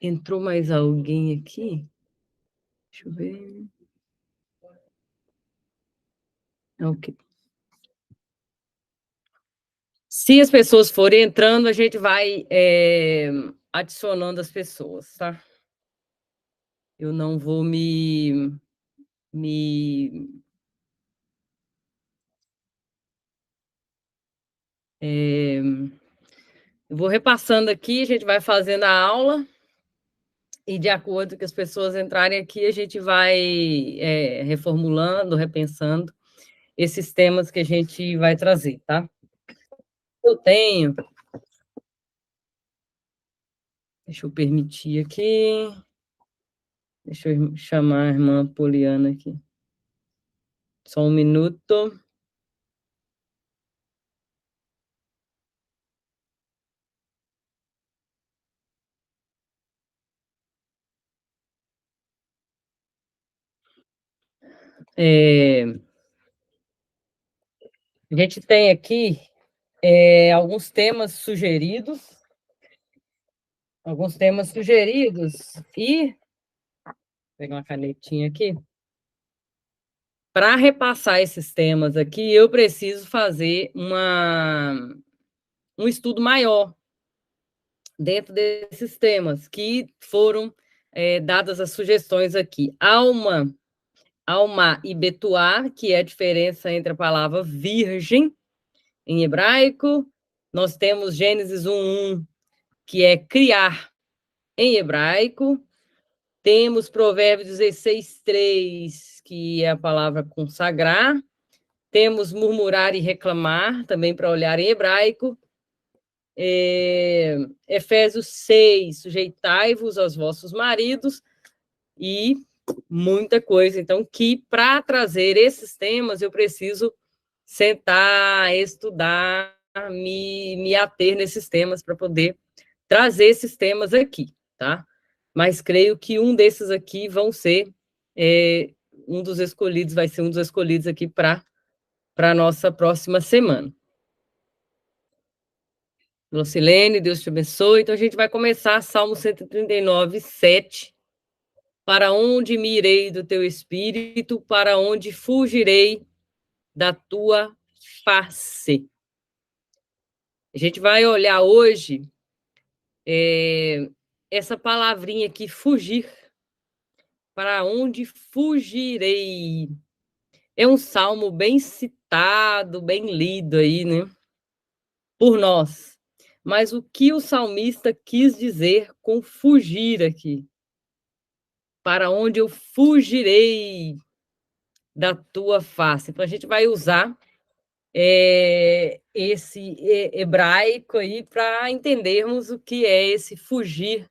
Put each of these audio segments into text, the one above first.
Entrou mais alguém aqui? Deixa eu ver. Ok. Se as pessoas forem entrando, a gente vai adicionando as pessoas, tá? Eu não vou me eu vou repassando aqui, a gente vai fazendo a aula e de acordo com as pessoas entrarem aqui, a gente vai reformulando, repensando esses temas que a gente vai trazer, tá? Eu tenho, deixa eu permitir aqui, deixa eu chamar a irmã Poliana aqui. Só um minuto. A gente tem aqui alguns temas sugeridos, e vou pegar uma canetinha aqui. Para repassar esses temas aqui, eu preciso fazer um estudo maior dentro desses temas que foram dadas as sugestões aqui. Alma e Betuá, que é a diferença entre a palavra virgem em hebraico. Nós temos Gênesis 1:1, que é criar em hebraico. Temos Provérbios 16:3, que é a palavra consagrar. Temos murmurar e reclamar, também para olhar em hebraico. Efésios 6, sujeitai-vos aos vossos maridos, e muita coisa. Então, que para trazer esses temas, eu preciso sentar, estudar, me ater nesses temas para poder trazer esses temas aqui, tá? Mas creio que um desses aqui vão ser um dos escolhidos, vai ser um dos escolhidos aqui para a nossa próxima semana. Lucilene, Deus te abençoe. Então, a gente vai começar Salmo 139, 7. Para onde me irei do teu espírito? Para onde fugirei da tua face? A gente vai olhar hoje essa palavrinha aqui, fugir. Para onde fugirei? É um salmo bem citado, bem lido aí, né? Por nós. Mas o que o salmista quis dizer com fugir aqui? Para onde eu fugirei da tua face? Então, a gente vai usar esse hebraico aí para entendermos o que é esse fugir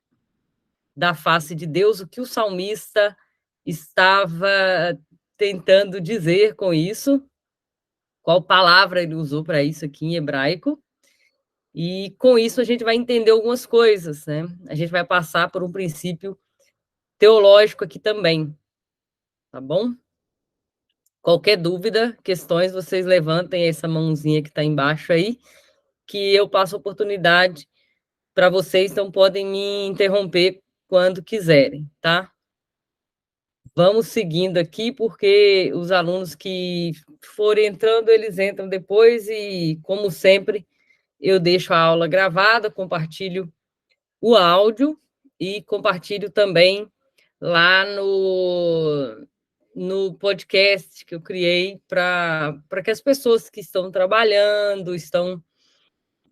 da face de Deus, o que o salmista estava tentando dizer com isso, qual palavra ele usou para isso aqui em hebraico. E com isso a gente vai entender algumas coisas, né? A gente vai passar por um princípio teológico aqui também, tá bom? Qualquer dúvida, questões, vocês levantem essa mãozinha que está embaixo aí, que eu passo a oportunidade para vocês, então podem me interromper quando quiserem, tá? Vamos seguindo aqui, porque os alunos que forem entrando, eles entram depois e, como sempre, eu deixo a aula gravada, compartilho o áudio e compartilho também lá no podcast que eu criei para que as pessoas que estão trabalhando,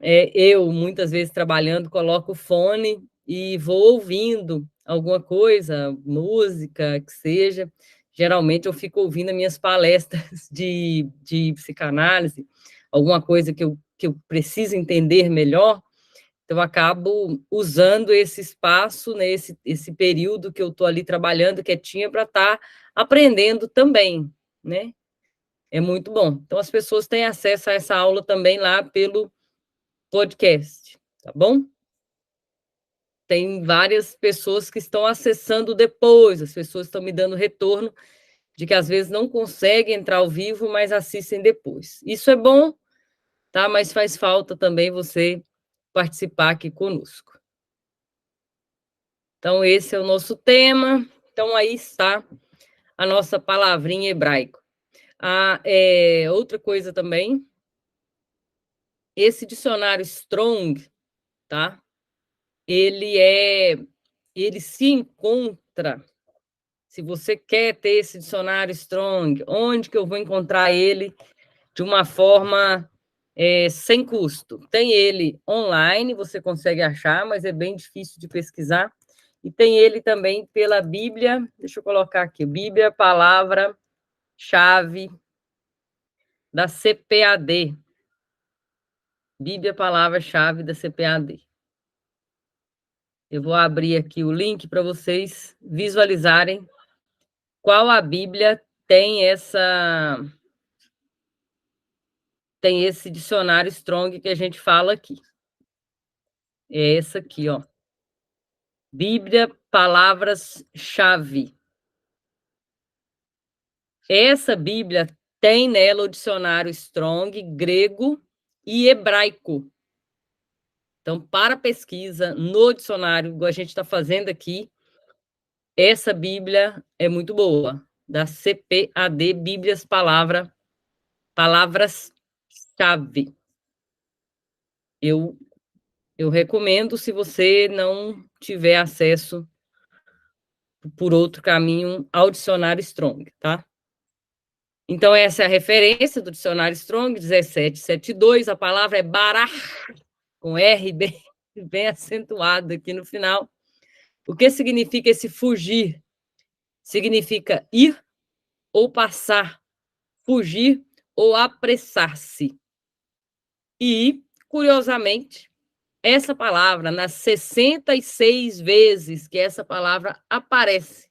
eu muitas vezes trabalhando, coloco o fone e vou ouvindo alguma coisa, música, que seja. Geralmente eu fico ouvindo as minhas palestras de psicanálise, alguma coisa que eu preciso entender melhor. Então, eu acabo usando esse espaço, né, esse período que eu estou ali trabalhando quietinha para estar aprendendo também, né? É muito bom. Então, as pessoas têm acesso a essa aula também lá pelo podcast, tá bom? Tem várias pessoas que estão acessando depois, as pessoas estão me dando retorno de que às vezes não conseguem entrar ao vivo, mas assistem depois. Isso é bom, tá? Mas faz falta também você participar aqui conosco. Então, esse é o nosso tema. Então, aí está a nossa palavrinha em hebraico. Outra coisa também, esse dicionário Strong, tá? Ele se encontra, se você quer ter esse dicionário Strong, onde que eu vou encontrar ele de uma forma sem custo? Tem ele online, você consegue achar, mas é bem difícil de pesquisar. E tem ele também pela Bíblia, deixa eu colocar aqui, Bíblia, palavra-chave da CPAD. Bíblia, palavra-chave da CPAD. Eu vou abrir aqui o link para vocês visualizarem qual a Bíblia tem esse dicionário Strong que a gente fala aqui. É essa aqui, ó. Bíblia, palavras-chave. Essa Bíblia tem nela o dicionário Strong, grego e hebraico. Então, para pesquisa no dicionário, igual a gente está fazendo aqui, essa Bíblia é muito boa, da CPAD, Bíblias, palavras-chave. Eu recomendo, se você não tiver acesso por outro caminho ao dicionário Strong, tá? Então, essa é a referência do dicionário Strong, 1772. A palavra é bará, com R bem acentuado aqui no final. O que significa esse fugir? Significa ir ou passar, fugir ou apressar-se. E, curiosamente, essa palavra, nas 66 vezes que essa palavra aparece,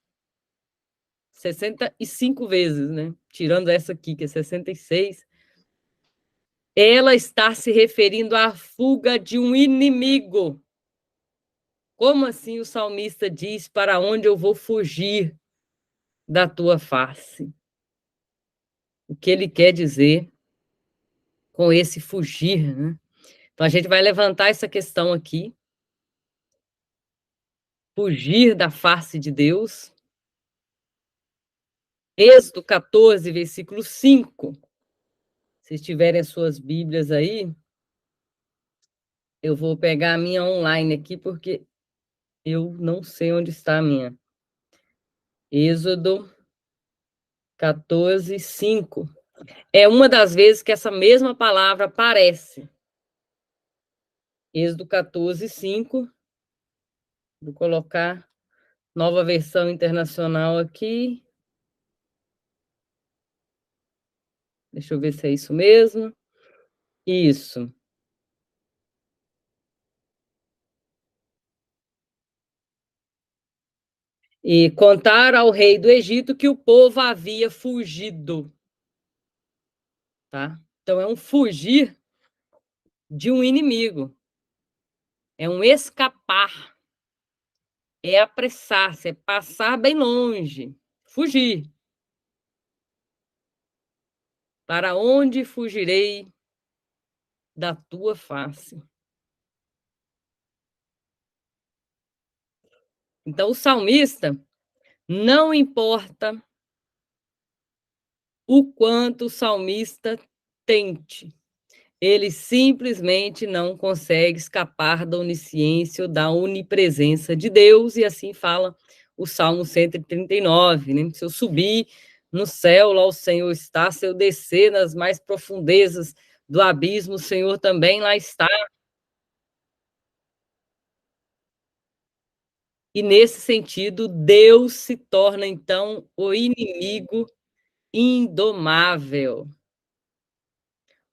65 vezes, né? Tirando essa aqui, que é 66, ela está se referindo à fuga de um inimigo. Como assim o salmista diz: para onde eu vou fugir da tua face? O que ele quer dizer com esse fugir, né? Então, a gente vai levantar essa questão aqui. Fugir da face de Deus. Êxodo 14, versículo 5. Se tiverem as suas Bíblias aí, eu vou pegar a minha online aqui, porque eu não sei onde está a minha. Êxodo 14, 5. É uma das vezes que essa mesma palavra aparece. Êxodo 14, 5. Vou colocar nova versão internacional aqui. Deixa eu ver se é isso mesmo. Isso. E contar ao rei do Egito que o povo havia fugido. Tá? Então, é um fugir de um inimigo. É um escapar. É apressar-se, é passar bem longe. Fugir. Para onde fugirei da tua face? Então, o salmista, não importa o quanto o salmista tente, ele simplesmente não consegue escapar da onisciência ou da onipresença de Deus, e assim fala o Salmo 139, né? Se eu subir no céu, lá o Senhor está, se eu descer nas mais profundezas do abismo, o Senhor também lá está. E nesse sentido, Deus se torna, então, o inimigo indomável.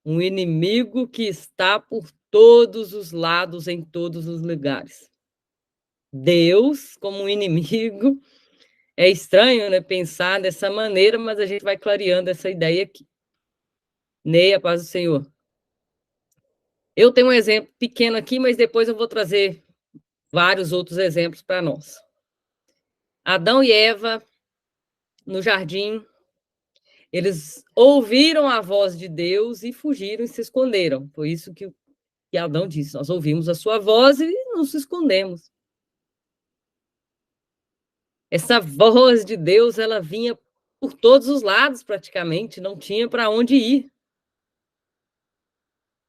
Um inimigo que está por todos os lados, em todos os lugares. Deus como um inimigo. É estranho, né, pensar dessa maneira, mas a gente vai clareando essa ideia aqui. Ney, a paz do Senhor. Eu tenho um exemplo pequeno aqui, mas depois eu vou trazer vários outros exemplos para nós. Adão e Eva, no jardim, eles ouviram a voz de Deus e fugiram e se esconderam. Foi isso que Adão disse: nós ouvimos a sua voz e nos escondemos. Essa voz de Deus, ela vinha por todos os lados praticamente, não tinha para onde ir.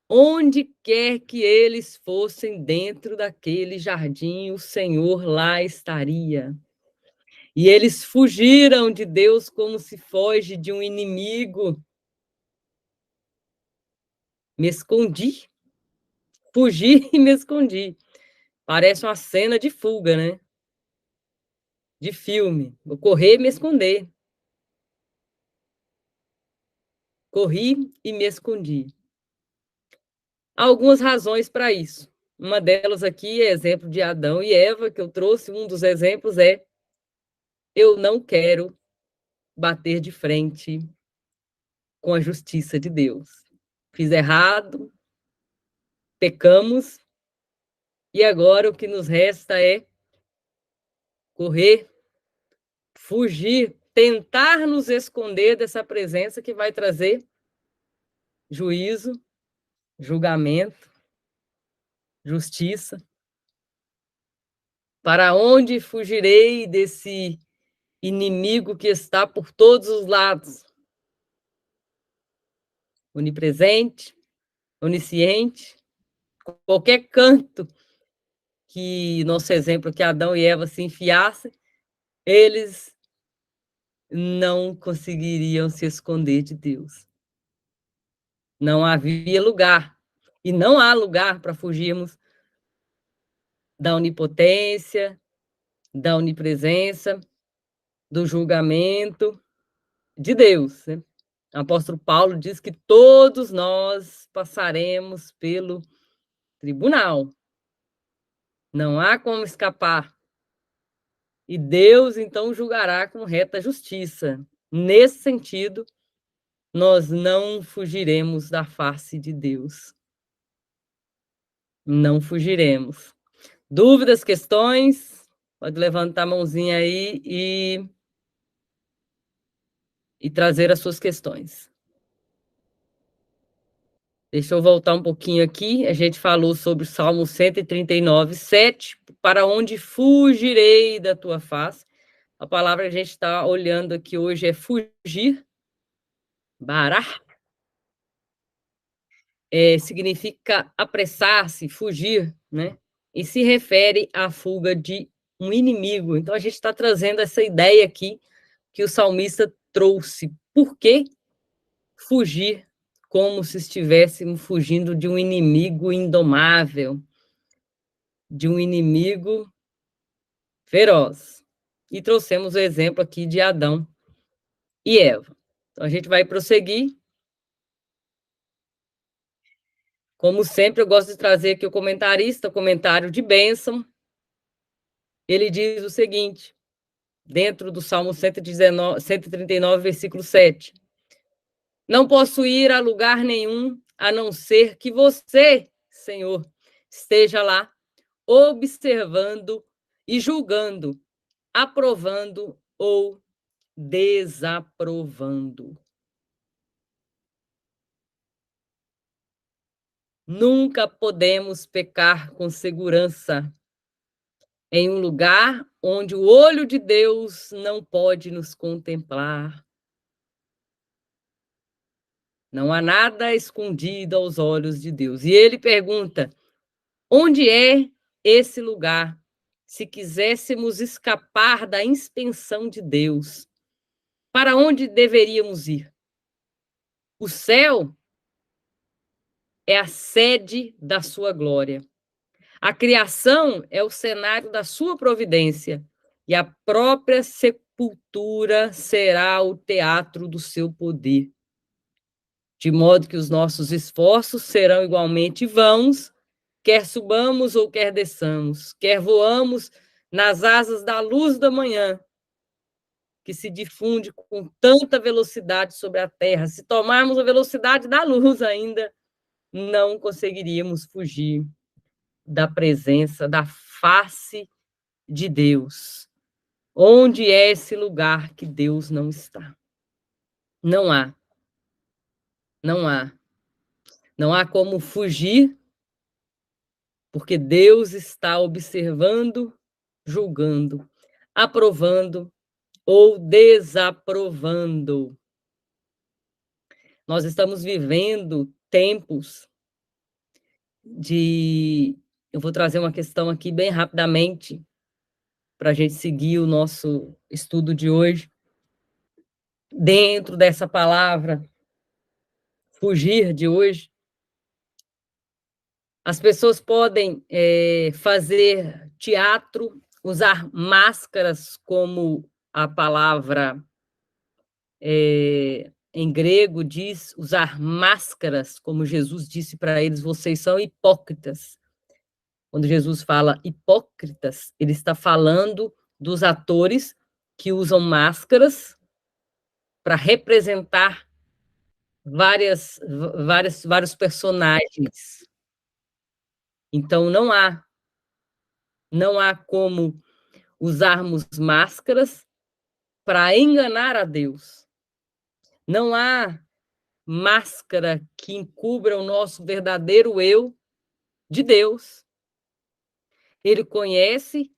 Onde quer que eles fossem dentro daquele jardim, o Senhor lá estaria. E eles fugiram de Deus como se foge de um inimigo. Me escondi, fugi e me escondi. Parece uma cena de fuga, né? De filme. Vou correr e me esconder. Corri e me escondi. Há algumas razões para isso. Uma delas aqui é exemplo de Adão e Eva, que eu trouxe. Um dos exemplos é: eu não quero bater de frente com a justiça de Deus. Fiz errado, pecamos, e agora o que nos resta é correr, fugir, tentar nos esconder dessa presença que vai trazer juízo, julgamento, justiça. Para onde fugirei desse inimigo que está por todos os lados? Onipresente, onisciente, qualquer canto que nosso exemplo, que Adão e Eva se enfiassem, eles não conseguiriam se esconder de Deus. Não havia lugar, e não há lugar para fugirmos da onipotência, da onipresença, do julgamento de Deus, né? O apóstolo Paulo diz que todos nós passaremos pelo tribunal. Não há como escapar. E Deus, então, julgará com reta justiça. Nesse sentido, nós não fugiremos da face de Deus. Não fugiremos. Dúvidas, questões? Pode levantar a mãozinha aí e trazer as suas questões. Deixa eu voltar um pouquinho aqui. A gente falou sobre o Salmo 139, 7. Para onde fugirei da tua face? A palavra que a gente está olhando aqui hoje é fugir. Barar. Significa apressar-se, fugir, né? E se refere à fuga de um inimigo. Então, a gente está trazendo essa ideia aqui que o salmista trouxe. Por que fugir como se estivéssemos fugindo de um inimigo indomável, de um inimigo feroz? E trouxemos o exemplo aqui de Adão e Eva. Então, a gente vai prosseguir. Como sempre, eu gosto de trazer aqui o comentarista, comentário de bênção. Ele diz o seguinte, dentro do Salmo 139, versículo 7. Não posso ir a lugar nenhum, a não ser que você, Senhor, esteja lá, observando e julgando, aprovando ou desaprovando. Nunca podemos pecar com segurança em um lugar onde o olho de Deus não pode nos contemplar. Não há nada escondido aos olhos de Deus. E ele pergunta: onde é esse lugar? Se quiséssemos escapar da inspeção de Deus, para onde deveríamos ir? O céu é a sede da sua glória. A criação é o cenário da sua providência. E a própria sepultura será o teatro do seu poder. De modo que os nossos esforços serão igualmente vãos, quer subamos ou quer desçamos, quer voamos nas asas da luz da manhã, que se difunde com tanta velocidade sobre a terra. Se tomarmos a velocidade da luz ainda, não conseguiríamos fugir da presença, da face de Deus. Onde é esse lugar que Deus não está? Não há. Não há. Não há como fugir, porque Deus está observando, julgando, aprovando ou desaprovando. Nós estamos vivendo tempos de... Eu vou trazer uma questão aqui bem rapidamente, para a gente seguir o nosso estudo de hoje. Dentro dessa palavra, fugir de hoje, as pessoas podem fazer teatro, usar máscaras, como a palavra em grego diz, usar máscaras, como Jesus disse para eles, vocês são hipócritas. Quando Jesus fala hipócritas, ele está falando dos atores que usam máscaras para representar vários personagens. Então, não há como usarmos máscaras para enganar a Deus. Não há máscara que encubra o nosso verdadeiro eu de Deus. Ele conhece,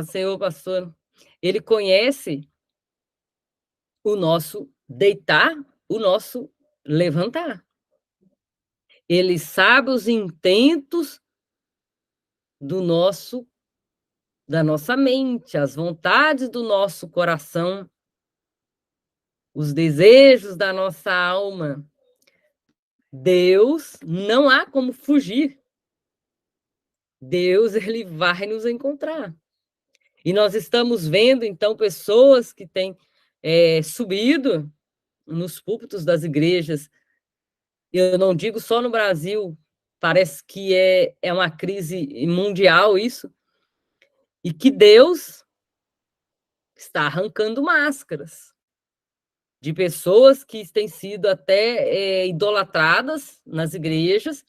Senhor pastor, ele conhece o nosso deitar, o nosso levantar. Ele sabe os intentos da nossa mente, as vontades do nosso coração, os desejos da nossa alma. Deus, não há como fugir. Deus, ele vai nos encontrar. E nós estamos vendo, então, pessoas que têm subido nos púlpitos das igrejas. Eu não digo só no Brasil, parece que é uma crise mundial isso, e que Deus está arrancando máscaras de pessoas que têm sido até idolatradas nas igrejas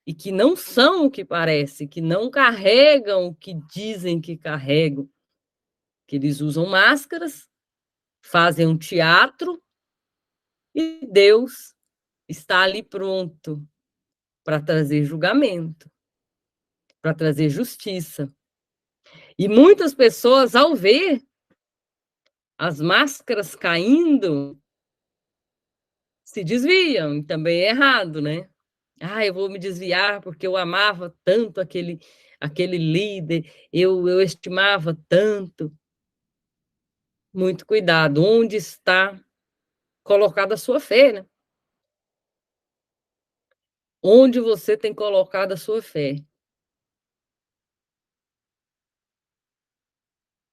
e que não são o que parece, que não carregam o que dizem que carregam, que eles usam máscaras, fazem um teatro e Deus está ali pronto para trazer julgamento, para trazer justiça. E muitas pessoas, ao ver as máscaras caindo, se desviam, e também é errado, né? Eu vou me desviar porque eu amava tanto aquele líder, eu estimava tanto. Muito cuidado, onde está colocada a sua fé, né? Onde você tem colocado a sua fé?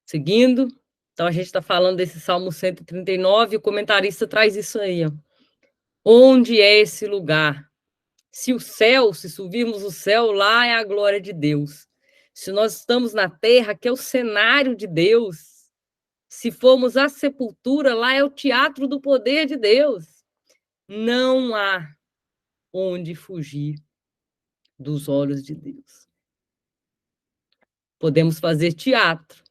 Seguindo, então a gente está falando desse Salmo 139, o comentarista traz isso aí, ó. Onde é esse lugar? Se subirmos o céu, lá é a glória de Deus. Se nós estamos na terra, que é o cenário de Deus. Se formos à sepultura, lá é o teatro do poder de Deus. Não há onde fugir dos olhos de Deus. Podemos fazer teatro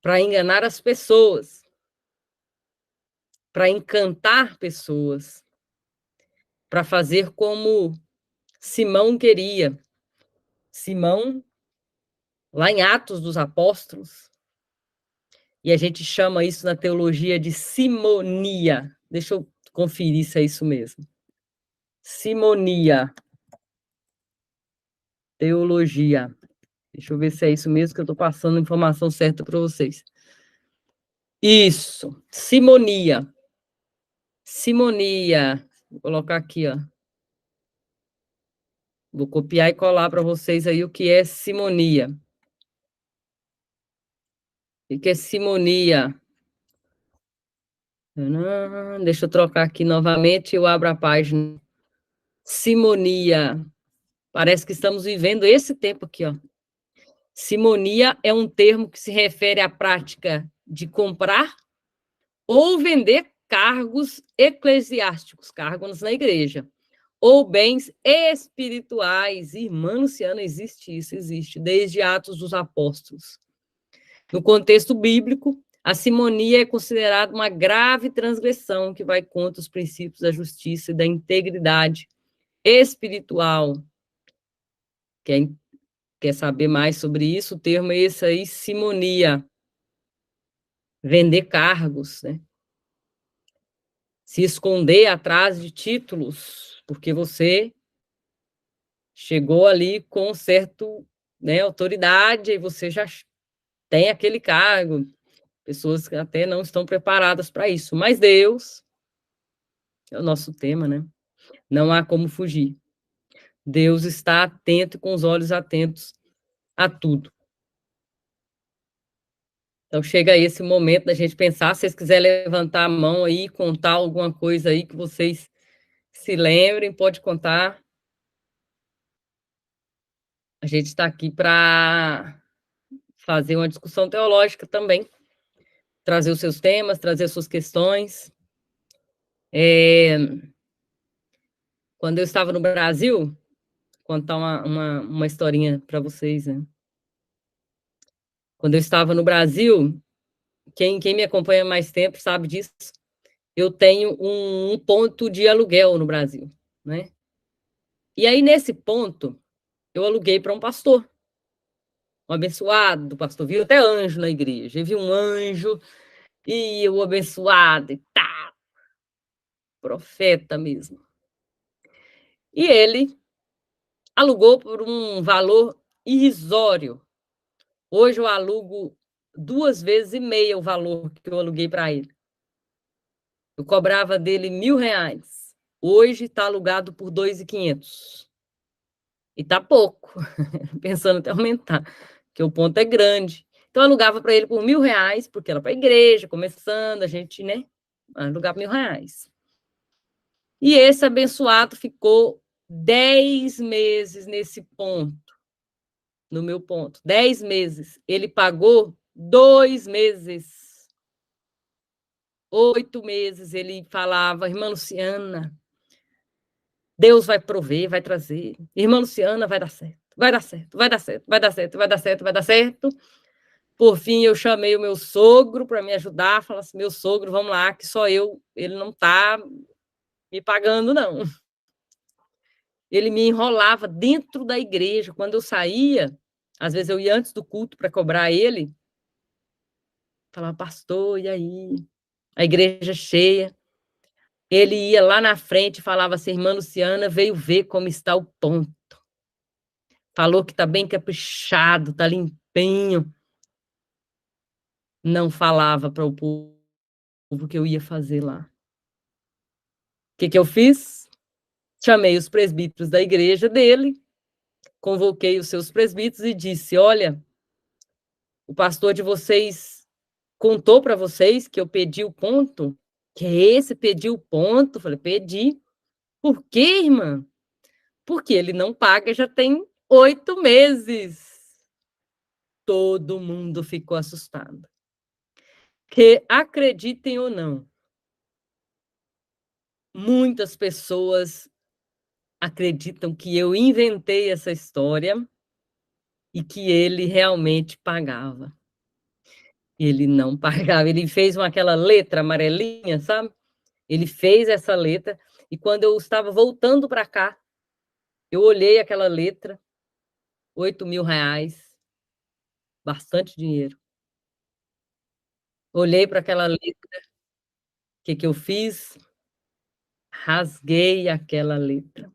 para enganar as pessoas, para encantar pessoas, para fazer como Simão queria. Simão, lá em Atos dos Apóstolos, e a gente chama isso na teologia de simonia. Deixa eu conferir se é isso mesmo. Simonia. Teologia. Deixa eu ver se é isso mesmo, que eu estou passando a informação certa para vocês. Isso, simonia. Simonia. Vou colocar aqui, ó. Vou copiar e colar para vocês aí o que é simonia. O que é simonia? Deixa eu trocar aqui novamente, eu abro a página. Simonia. Parece que estamos vivendo esse tempo aqui, ó. Simonia é um termo que se refere à prática de comprar ou vender cargos eclesiásticos, cargos na igreja, ou bens espirituais. Irmã Luciana, existe isso, existe, desde Atos dos Apóstolos. No contexto bíblico, a simonia é considerada uma grave transgressão que vai contra os princípios da justiça e da integridade espiritual, que é quer saber mais sobre isso, o termo é esse aí, simonia, vender cargos, né? Se esconder atrás de títulos, porque você chegou ali com certo, né, autoridade e você já tem aquele cargo. Pessoas que até não estão preparadas para isso, mas Deus é o nosso tema, né? Não há como fugir. Deus está atento, com os olhos atentos a tudo. Então chega esse momento da gente pensar, se vocês quiserem levantar a mão aí e contar alguma coisa aí que vocês se lembrem, pode contar. A gente está aqui para fazer uma discussão teológica também, trazer os seus temas, trazer as suas questões. Quando eu estava no Brasil, contar uma historinha para vocês, né? Quando eu estava no Brasil, quem me acompanha há mais tempo sabe disso, eu tenho um ponto de aluguel no Brasil, né? E aí, nesse ponto, eu aluguei para um pastor, um abençoado do pastor, viu até anjo na igreja, vi um anjo, e o abençoado, e tá, profeta mesmo. E ele alugou por um valor irrisório. Hoje eu alugo 2,5 vezes o valor que eu aluguei para ele. Eu cobrava dele R$ 1.000. Hoje está alugado por 2.500. E tá pouco, pensando até aumentar, porque o ponto é grande. Então, eu alugava para ele por R$ 1.000, porque era para a igreja, começando, a gente, né? Alugava R$ 1.000. E esse abençoado ficou 10 meses nesse ponto, no meu ponto. 10 meses. Ele pagou 2 meses. 8 meses ele falava, irmã Luciana, Deus vai prover, vai trazer. Irmã Luciana, vai dar certo. Vai dar certo, vai dar certo, vai dar certo, vai dar certo, vai dar certo. Por fim, eu chamei o meu sogro para me ajudar. Falei assim, meu sogro, vamos lá, que só eu, ele não está me pagando, não. Ele me enrolava dentro da igreja. Quando eu saía, às vezes eu ia antes do culto para cobrar ele. Falava, pastor, e aí? A igreja cheia. Ele ia lá na frente e falava assim, irmã Luciana veio ver como está o ponto. Falou que está bem caprichado, está limpinho. Não falava para o povo que eu ia fazer lá. O que eu fiz? Chamei os presbíteros da igreja dele, convoquei os seus presbíteros e disse, olha, o pastor de vocês contou para vocês que eu pedi o ponto? Que é esse? Pediu o ponto? Falei, pedi. Por quê, irmã? Porque ele não paga já tem 8 meses. Todo mundo ficou assustado. Que acreditem ou não, muitas pessoas acreditam que eu inventei essa história e que ele realmente pagava. Ele não pagava, ele fez aquela letra amarelinha, sabe? Ele fez essa letra e quando eu estava voltando para cá, eu olhei aquela letra, R$ 8.000, bastante dinheiro. Olhei para aquela letra, o que eu fiz? Rasguei aquela letra,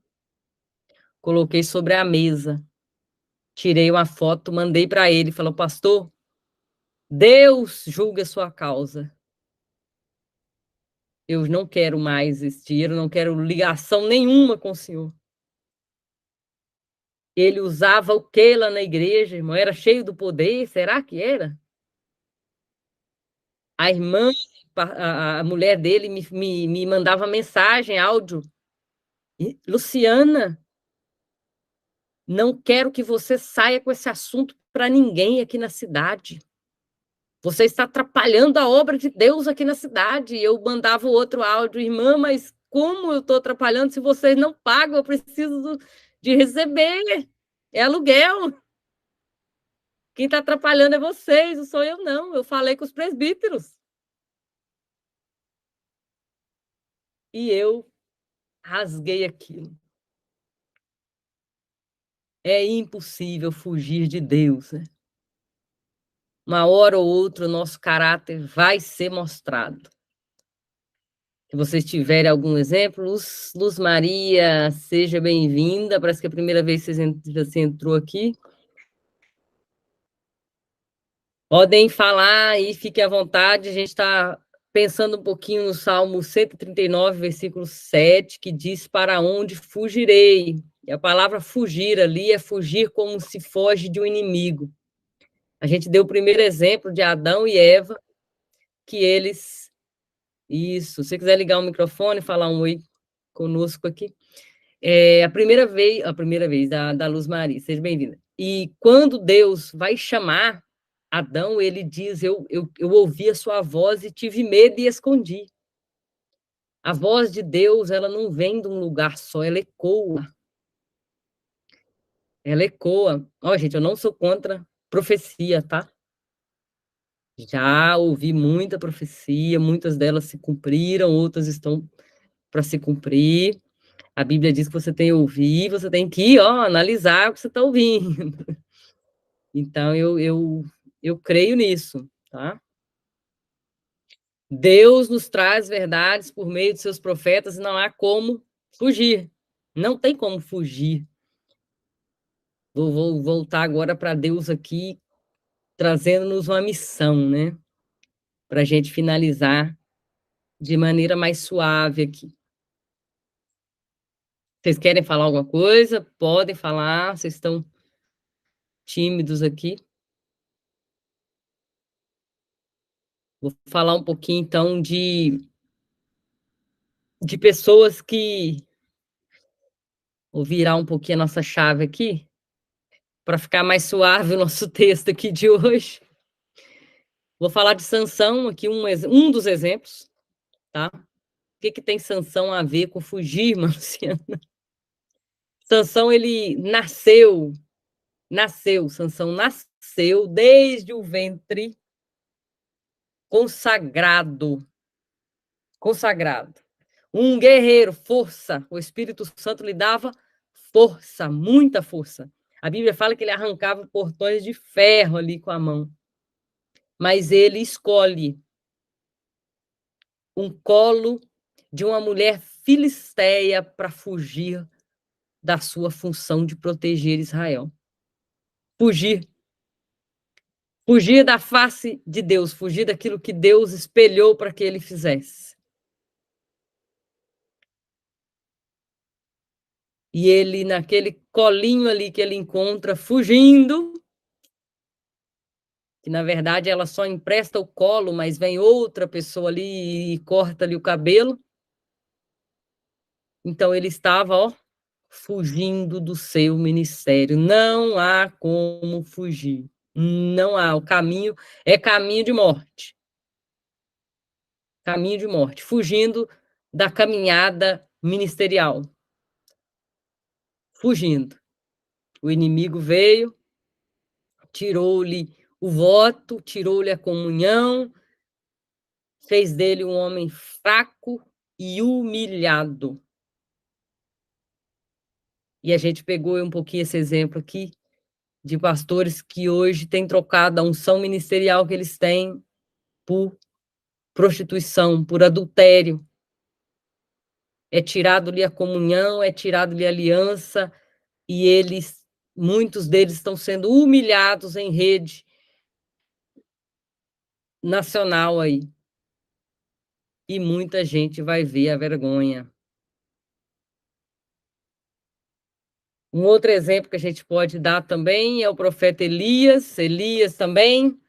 coloquei sobre a mesa, tirei uma foto, mandei para ele, falou, pastor, Deus julga a sua causa. Eu não quero mais esse dinheiro, não quero ligação nenhuma com o senhor. Ele usava o que lá na igreja, irmão? Era cheio do poder? Será que era? A irmã, a mulher dele, me mandava mensagem, áudio. Luciana, não quero que você saia com esse assunto para ninguém aqui na cidade. Você está atrapalhando a obra de Deus aqui na cidade. Eu mandava o outro áudio, irmã, mas como eu estou atrapalhando se vocês não pagam? Eu preciso de receber. É aluguel. Quem está atrapalhando é vocês, não sou eu, não. Eu falei com os presbíteros. E eu rasguei aquilo. É impossível fugir de Deus, né? Uma hora ou outra o nosso caráter vai ser mostrado. Se vocês tiverem algum exemplo, Luz Maria, seja bem-vinda. Parece que é a primeira vez que você entrou aqui. Podem falar e fiquem à vontade. A gente está pensando um pouquinho no Salmo 139, versículo 7, que diz: Para onde fugirei? E a palavra fugir ali é fugir como se foge de um inimigo. A gente deu o primeiro exemplo de Adão e Eva, que eles... Isso, se você quiser ligar o microfone e falar um oi conosco aqui. É a primeira vez da Luz Maria, seja bem-vinda. E quando Deus vai chamar Adão, ele diz: eu ouvi a sua voz e tive medo e escondi. A voz de Deus, ela não vem de um lugar só, ela ecoa. Ela ecoa. Ó, gente, eu não sou contra profecia, tá? Já ouvi muita profecia, muitas delas se cumpriram, outras estão para se cumprir. A Bíblia diz que você tem que ouvir, você tem que, ó, analisar o que você está ouvindo. Então, eu creio nisso, tá? Deus nos traz verdades por meio de seus profetas e não há como fugir. Não tem como fugir. Vou voltar agora para Deus aqui, trazendo-nos uma missão, né? Para a gente finalizar de maneira mais suave aqui. Vocês querem falar alguma coisa? Podem falar, vocês estão tímidos aqui. Vou falar um pouquinho, então, de pessoas que... Vou virar um pouquinho a nossa chave aqui, para ficar mais suave o nosso texto aqui de hoje. Vou falar de Sansão aqui, um dos exemplos, tá? O que tem Sansão a ver com fugir, Marciana? Sansão, ele Sansão nasceu desde o ventre consagrado. Um guerreiro, força. O Espírito Santo lhe dava força, muita força. A Bíblia fala que ele arrancava portões de ferro ali com a mão. Mas ele escolhe um colo de uma mulher filisteia para fugir da sua função de proteger Israel. Fugir da face de Deus, fugir daquilo que Deus espelhou para que ele fizesse. E ele, naquele colinho ali que ele encontra, fugindo, que na verdade ela só empresta o colo, mas vem outra pessoa ali e corta ali o cabelo. Então ele estava, ó, fugindo do seu ministério. Não há como fugir. Não há. O caminho é caminho de morte. Caminho de morte. Fugindo da caminhada ministerial. Fugindo. O inimigo veio, tirou-lhe o voto, tirou-lhe a comunhão, fez dele um homem fraco e humilhado. E a gente pegou um pouquinho esse exemplo aqui de pastores que hoje têm trocado a unção ministerial que eles têm por prostituição, por adultério. É tirado-lhe a comunhão, é tirado-lhe a aliança, e muitos deles estão sendo humilhados em rede nacional aí. E muita gente vai ver a vergonha. Um outro exemplo que a gente pode dar também é o profeta Elias. Elias também,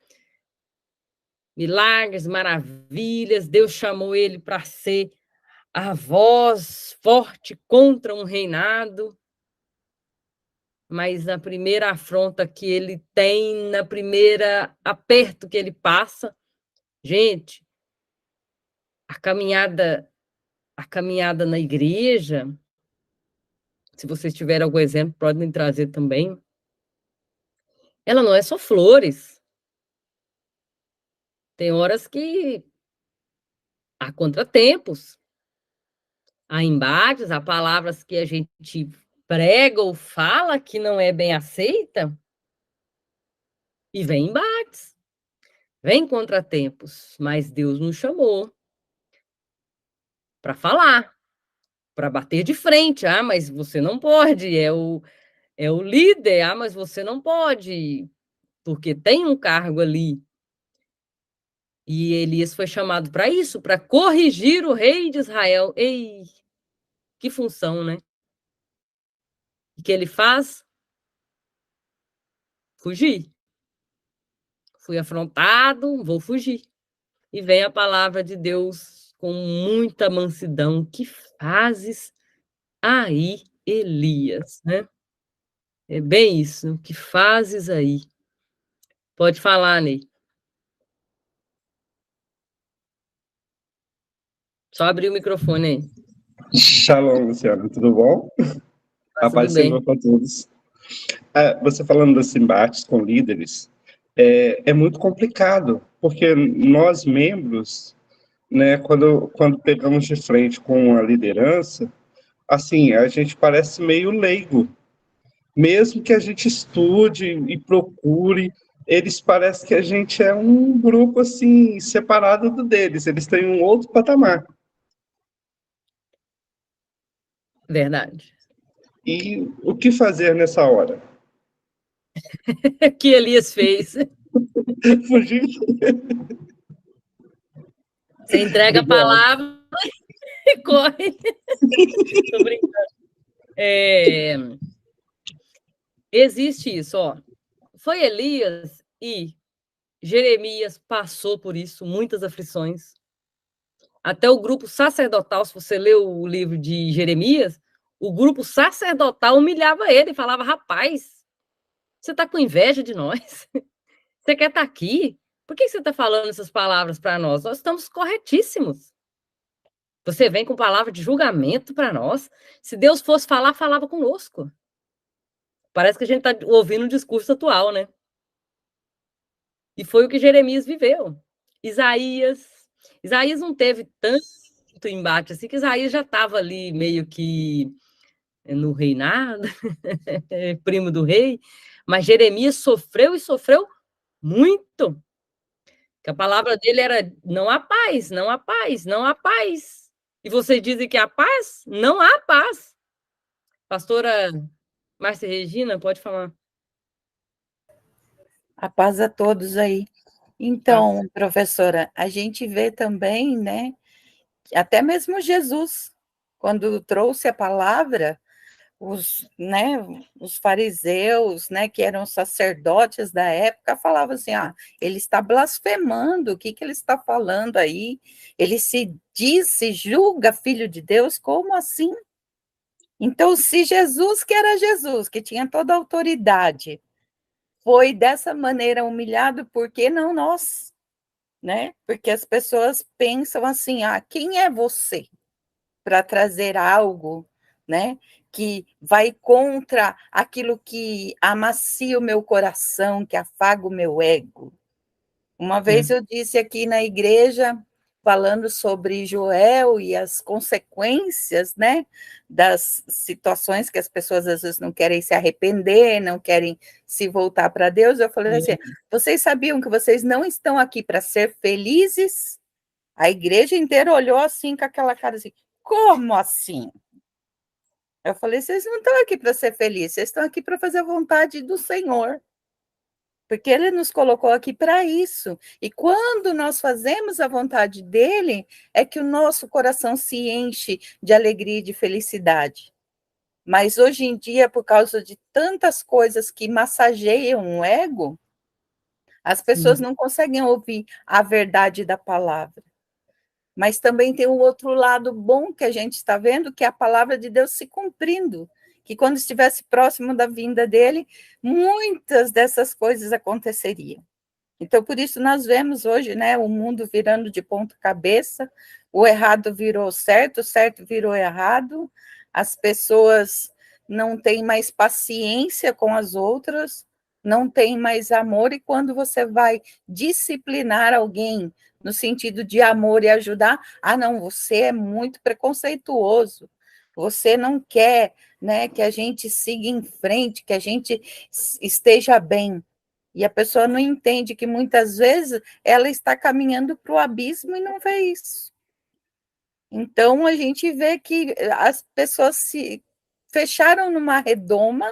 milagres, maravilhas. Deus chamou ele para ser a voz forte contra um reinado. Mas na primeira afronta que ele tem, na primeira aperto que ele passa, gente, a caminhada na igreja, se vocês tiverem algum exemplo, podem trazer também. Ela não é só flores. Tem horas que há contratempos, há embates, há palavras que a gente prega ou fala que não é bem aceita, e vem embates, vem contratempos, mas Deus nos chamou para falar, para bater de frente. Ah, mas você não pode, é o líder. Ah, mas você não pode, porque tem um cargo ali. E Elias foi chamado para isso, para corrigir o rei de Israel. Ei, que função, né? O que ele faz? Fugir. Fui afrontado, vou fugir. E vem a palavra de Deus com muita mansidão. Que fazes aí, Elias, né? É bem isso. O que fazes aí? Pode falar, Ney. Só abrir o microfone aí. Shalom, Luciano, tudo bom? Tá tudo bem. Para todos. Você falando dos embates com líderes, é muito complicado, porque nós, membros, né, quando pegamos de frente com a liderança, assim, a gente parece meio leigo. Mesmo que a gente estude e procure, eles parecem que a gente é um grupo, assim, separado do deles. Eles têm um outro patamar. Verdade. E o que fazer nessa hora? O que Elias fez? Fugir. Você entrega a palavra e corre. Tô brincando. Existe isso, ó. Foi Elias e Jeremias passou por isso, muitas aflições. Até o grupo sacerdotal, se você leu o livro de Jeremias, o grupo sacerdotal humilhava ele e falava: rapaz, você está com inveja de nós? Você quer estar aqui? Por que você está falando essas palavras para nós? Nós estamos corretíssimos. Você vem com palavra de julgamento para nós. Se Deus fosse falar, falava conosco. Parece que a gente está ouvindo o discurso atual, né? E foi o que Jeremias viveu. Isaías não teve tanto embate assim, que Isaías já estava ali meio que no reinado, primo do rei, mas Jeremias sofreu e sofreu muito. Que a palavra dele era: não há paz, não há paz, não há paz. E vocês dizem que há paz? Não há paz. Pastora Márcia Regina, pode falar. A paz a todos aí. Então, professora, a gente vê também, né, até mesmo Jesus, quando trouxe a palavra, os fariseus, né, que eram sacerdotes da época, falavam assim: ele está blasfemando, o que ele está falando aí? Ele se julga filho de Deus, como assim? Então, se Jesus, que era Jesus, que tinha toda a autoridade, foi dessa maneira humilhado, por que não nós? Né? Porque as pessoas pensam assim: quem é você para trazer algo, né, que vai contra aquilo que amacia o meu coração, que afaga o meu ego? Uma vez eu disse aqui na igreja, falando sobre Joel e as consequências, né, das situações que as pessoas às vezes não querem se arrepender, não querem se voltar para Deus, eu falei assim: vocês sabiam que vocês não estão aqui para ser felizes? A igreja inteira olhou assim, com aquela cara assim: como assim? Eu falei: vocês não estão aqui para ser felizes, vocês estão aqui para fazer a vontade do Senhor. Porque ele nos colocou aqui para isso. E quando nós fazemos a vontade dele, é que o nosso coração se enche de alegria e de felicidade. Mas hoje em dia, por causa de tantas coisas que massageiam o ego, as pessoas não conseguem ouvir a verdade da palavra. Mas também tem um outro lado bom que a gente está vendo, que é a palavra de Deus se cumprindo, que quando estivesse próximo da vinda dele, muitas dessas coisas aconteceriam. Então, por isso, nós vemos hoje, né, o mundo virando de ponta cabeça, o errado virou certo, o certo virou errado, as pessoas não têm mais paciência com as outras, não têm mais amor, e quando você vai disciplinar alguém no sentido de amor e ajudar, não, você é muito preconceituoso, você não quer, né, que a gente siga em frente, que a gente esteja bem. E a pessoa não entende que muitas vezes ela está caminhando para o abismo e não vê isso. Então a gente vê que as pessoas se fecharam numa redoma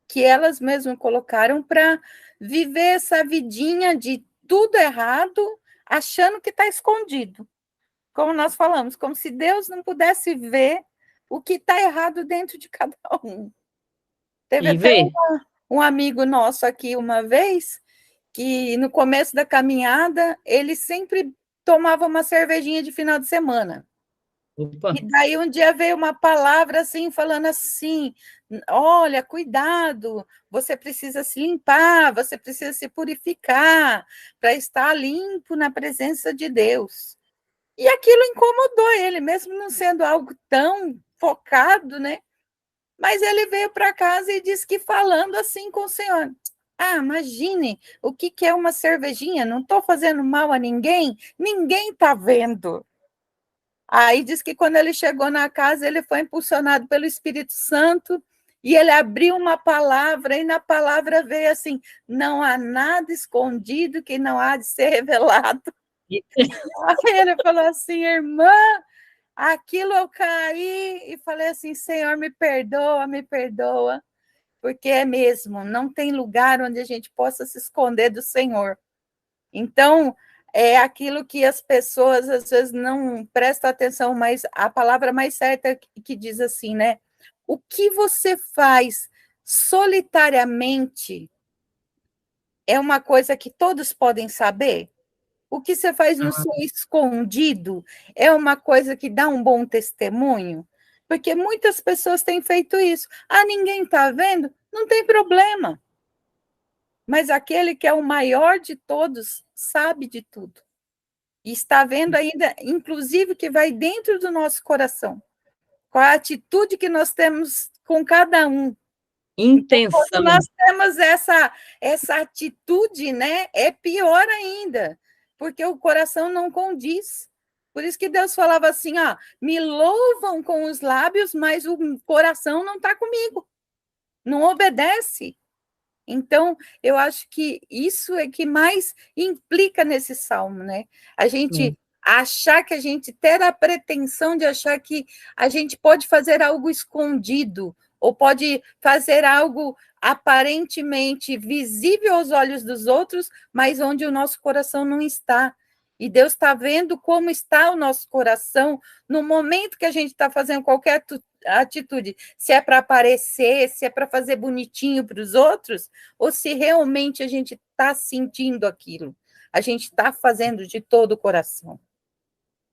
que elas mesmas colocaram para viver essa vidinha de tudo errado, achando que está escondido. Como nós falamos, como se Deus não pudesse ver o que está errado dentro de cada um. Teve E até vê. um amigo nosso aqui uma vez, que no começo da caminhada, ele sempre tomava uma cervejinha de final de semana. Opa. E daí um dia veio uma palavra assim, falando assim: olha, cuidado, você precisa se limpar, você precisa se purificar para estar limpo na presença de Deus. E aquilo incomodou ele, mesmo não sendo algo tão focado, né? Mas ele veio para casa e disse que falando assim com o Senhor: ah, imagine o que é uma cervejinha, não estou fazendo mal a ninguém está vendo. Aí diz que quando ele chegou na casa, ele foi impulsionado pelo Espírito Santo e ele abriu uma palavra, e na palavra veio assim: não há nada escondido que não há de ser revelado. Aí ele falou assim: irmã, aquilo eu caí e falei assim: Senhor, me perdoa, porque é mesmo, não tem lugar onde a gente possa se esconder do Senhor. Então, é aquilo que as pessoas às vezes não prestam atenção, mas a palavra mais certa que diz assim, né? O que você faz solitariamente é uma coisa que todos podem saber. O que você faz no seu escondido é uma coisa que dá um bom testemunho, porque muitas pessoas têm feito isso. Ah, ninguém está vendo? Não tem problema. Mas aquele que é o maior de todos sabe de tudo. E está vendo ainda, inclusive, que vai dentro do nosso coração. Qual a atitude que nós temos com cada um. Intenção. Quando nós temos essa atitude, né, é pior ainda, porque o coração não condiz. Por isso que Deus falava assim, ó, me louvam com os lábios, mas o coração não está comigo, não obedece. Então, eu acho que isso é que mais implica nesse salmo, né? A gente achar que a gente ter a pretensão de achar que a gente pode fazer algo escondido, ou pode fazer algo aparentemente visível aos olhos dos outros, mas onde o nosso coração não está. E Deus está vendo como está o nosso coração no momento que a gente está fazendo qualquer atitude, se é para aparecer, se é para fazer bonitinho para os outros, ou se realmente a gente está sentindo aquilo, a gente está fazendo de todo o coração.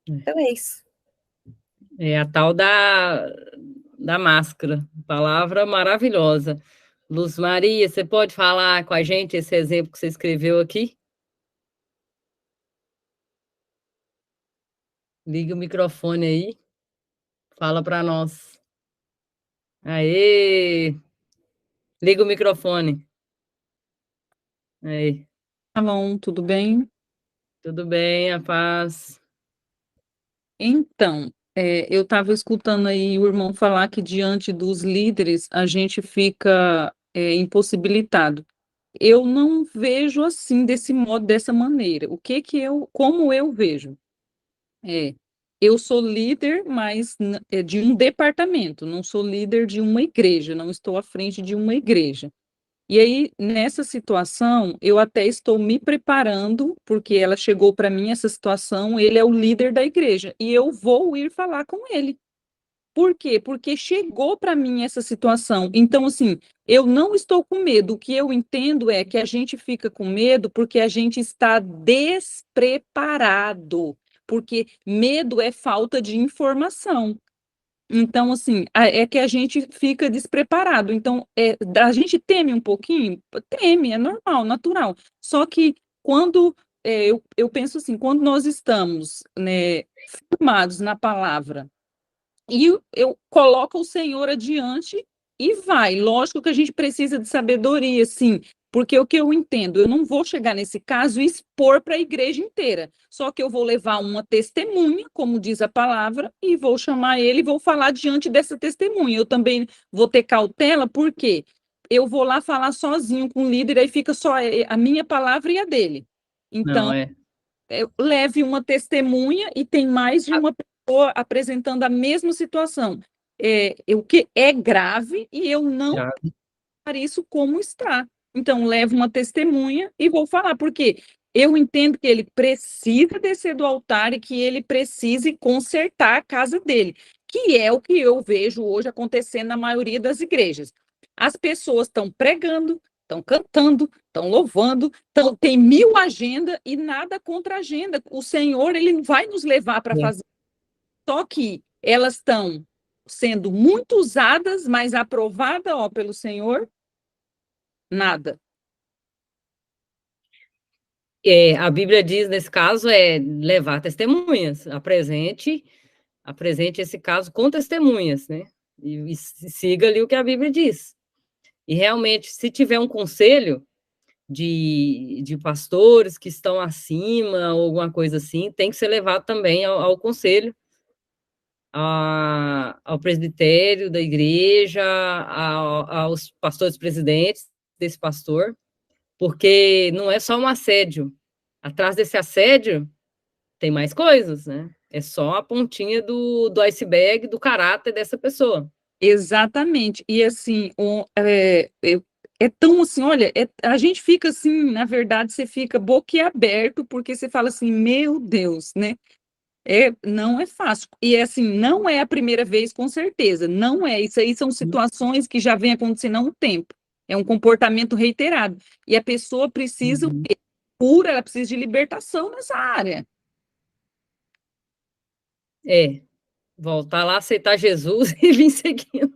Então é isso. É a tal da máscara, palavra maravilhosa. Luz Maria, você pode falar com a gente esse exemplo que você escreveu aqui? Liga o microfone aí, fala para nós. Aê! Liga o microfone. Aí. Alô, tudo bem? Tudo bem, a paz. Então, eu estava escutando aí o irmão falar que diante dos líderes a gente fica impossibilitado. Eu não vejo assim, desse modo, dessa maneira. Como eu vejo? Eu sou líder, mas de um departamento, não sou líder de uma igreja, não estou à frente de uma igreja. E aí, nessa situação, eu até estou me preparando, porque ela chegou para mim essa situação, ele é o líder da igreja, e eu vou ir falar com ele. Por quê? Porque chegou para mim essa situação. Então, assim, eu não estou com medo. O que eu entendo é que a gente fica com medo porque a gente está despreparado, porque medo é falta de informação. Então, assim, é que a gente fica despreparado. Então, a gente teme um pouquinho? Teme, é normal, natural. Só que quando, eu penso assim, quando nós estamos, né, firmados na palavra, e eu coloco o Senhor adiante e vai. Lógico que a gente precisa de sabedoria, sim. Porque o que eu entendo, eu não vou chegar nesse caso e expor para a igreja inteira, só que eu vou levar uma testemunha, como diz a palavra, e vou chamar ele e vou falar diante dessa testemunha. Eu também vou ter cautela, porque eu vou lá falar sozinho com o líder, aí fica só a minha palavra e a dele. Não, Então, leve uma testemunha e tem mais de uma pessoa apresentando a mesma situação. O que é grave e eu não já, quero isso como está. Então, levo uma testemunha e vou falar, porque eu entendo que ele precisa descer do altar e que ele precise consertar a casa dele, que é o que eu vejo hoje acontecendo na maioria das igrejas. As pessoas estão pregando, estão cantando, estão louvando, tem 1000 agendas e nada contra a agenda. O Senhor, ele vai nos levar para fazer. Só que elas estão sendo muito usadas, mas aprovada, ó, pelo Senhor, nada. A Bíblia diz, nesse caso, levar testemunhas, apresente esse caso com testemunhas, né? E siga ali o que a Bíblia diz. E realmente, se tiver um conselho de pastores que estão acima, ou alguma coisa assim, tem que ser levado também ao conselho, ao presbitério da igreja, aos pastores presidentes desse pastor, porque não é só um assédio. Atrás desse assédio tem mais coisas, né? É só a pontinha do iceberg do caráter dessa pessoa. Exatamente. E assim, é tão assim, olha, a gente fica assim, na verdade, você fica boquiaberto, porque você fala assim, meu Deus, né? Não é fácil. E assim, não é a primeira vez, com certeza. Não é. Isso aí são situações que já vem acontecendo há um tempo. É um comportamento reiterado. E a pessoa precisa Uhum. cura, ela precisa de libertação nessa área. Voltar lá, aceitar Jesus e vir seguindo.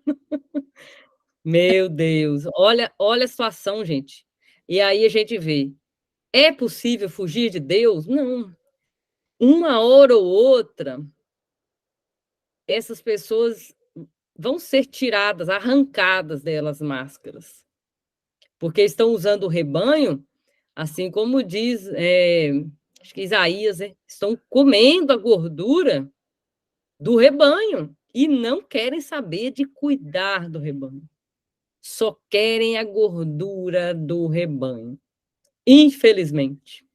Meu Deus, olha a situação, gente. E aí a gente vê, é possível fugir de Deus? Não. Uma hora ou outra, essas pessoas vão ser tiradas, arrancadas delas máscaras, porque estão usando o rebanho, assim como diz, acho que Isaías, estão comendo a gordura do rebanho e não querem saber de cuidar do rebanho. Só querem a gordura do rebanho, infelizmente.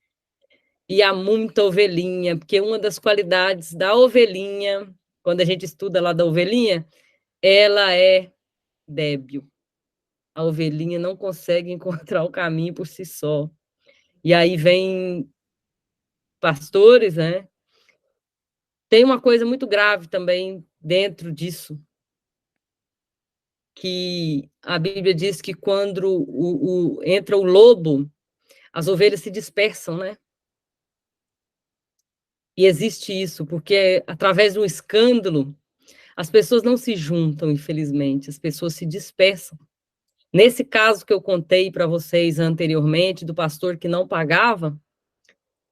E há muita ovelhinha, porque uma das qualidades da ovelhinha, quando a gente estuda lá da ovelhinha, ela é débil. A ovelhinha não consegue encontrar o caminho por si só. E aí vem pastores, né? Tem uma coisa muito grave também dentro disso, que a Bíblia diz que quando entra o lobo, as ovelhas se dispersam, né? E existe isso, porque através do escândalo, as pessoas não se juntam, infelizmente, as pessoas se dispersam. Nesse caso que eu contei para vocês anteriormente, do pastor que não pagava,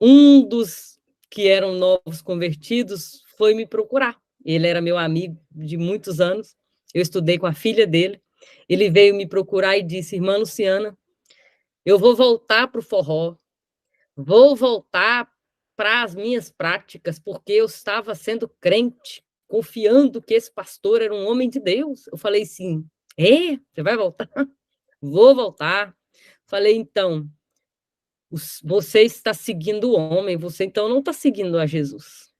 um dos que eram novos convertidos foi me procurar. Ele era meu amigo de muitos anos, eu estudei com a filha dele. Ele veio me procurar e disse: irmã Luciana, eu vou voltar para o forró, vou voltar para as minhas práticas, porque eu estava sendo crente, confiando que esse pastor era um homem de Deus. Eu falei assim: você vai voltar? Vou voltar. Falei, então, você está seguindo o homem, você então não está seguindo a Jesus.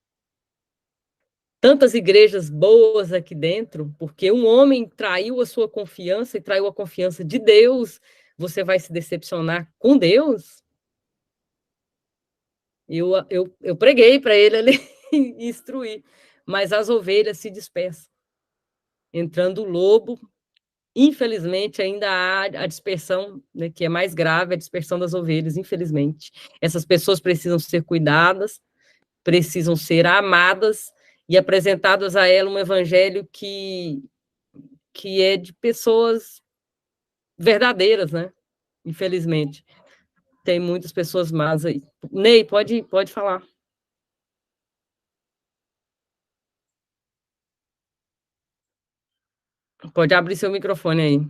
Tantas igrejas boas aqui dentro, porque um homem traiu a sua confiança e traiu a confiança de Deus, você vai se decepcionar com Deus? Eu preguei para ele ali e instruí, mas as ovelhas se dispersam. Entrando o lobo, infelizmente, ainda há a dispersão, né, que é mais grave, a dispersão das ovelhas, infelizmente. Essas pessoas precisam ser cuidadas, precisam ser amadas e apresentadas a ela um evangelho que é de pessoas verdadeiras, né? Infelizmente. Tem muitas pessoas más aí. Ney, pode falar. Pode abrir seu microfone aí.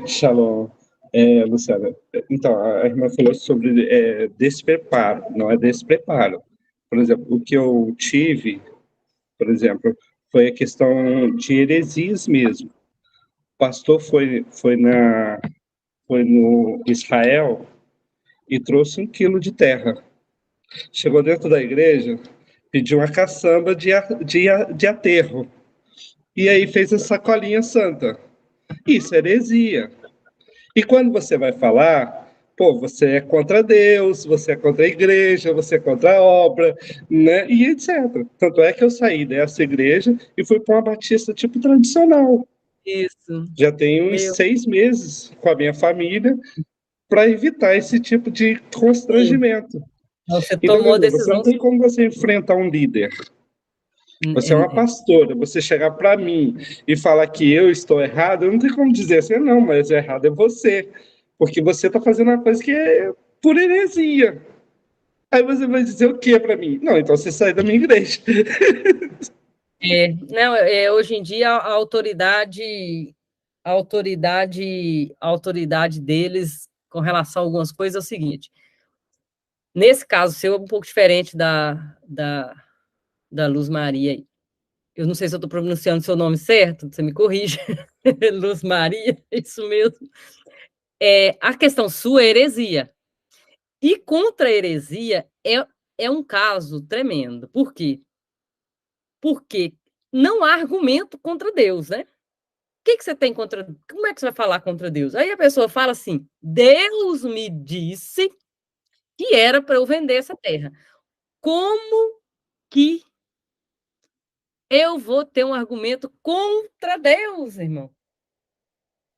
Shalom, Luciana. Então, a irmã falou sobre despreparo, não é despreparo. Por exemplo, o que eu tive, por exemplo, foi a questão de heresias mesmo. O pastor foi no Israel e trouxe 1 quilo de terra. Chegou dentro da igreja, pediu uma caçamba de aterro. E aí fez a sacolinha santa. Isso é heresia. E quando você vai falar, pô, você é contra Deus, você é contra a igreja, você é contra a obra, né? E etc. Tanto é que eu saí dessa igreja e fui para uma batista tipo tradicional. Isso. Já tenho uns 6 meses com a minha família para evitar esse tipo de constrangimento. Você Então, tomou a você não decisão. tem como você enfrentar um líder. Você é uma pastora, você chegar para mim e falar que eu estou errado, eu não tenho como dizer assim, não, mas errado é você, porque você está fazendo uma coisa que é por heresia. Aí você vai dizer o que para mim? Não, então você sai da minha igreja. Não, hoje em dia a autoridade deles com relação a algumas coisas é o seguinte. Nesse caso seu é um pouco diferente da Luz Maria aí. Eu não sei se eu estou pronunciando seu nome certo, você me corrige. Luz Maria, isso mesmo. A questão sua é heresia. E contra a heresia é um caso tremendo. Por quê? Porque não há argumento contra Deus, né? O que você tem contra... Como é que você vai falar contra Deus? Aí a pessoa fala assim, Deus me disse que era para eu vender essa terra. Como que eu vou ter um argumento contra Deus, irmão?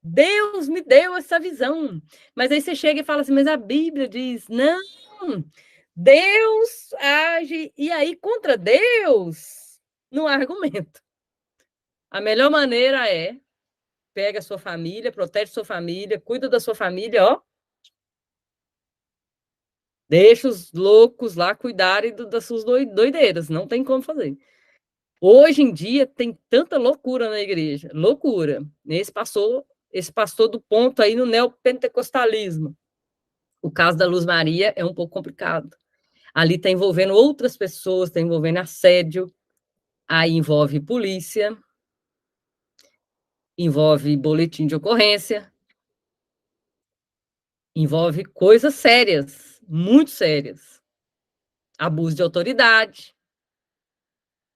Deus me deu essa visão. Mas aí você chega e fala assim, mas a Bíblia diz, não, Deus age, e aí contra Deus não há argumento. A melhor maneira é pega a sua família, protege sua família, cuida da sua família, ó. Deixa os loucos lá cuidarem das suas doideiras, não tem como fazer. Hoje em dia tem tanta loucura na igreja, loucura. Esse passou do ponto aí no neopentecostalismo. O caso da Luz Maria é um pouco complicado. Ali está envolvendo outras pessoas, está envolvendo assédio, aí envolve polícia, envolve boletim de ocorrência, envolve coisas sérias, muito sérias. Abuso de autoridade.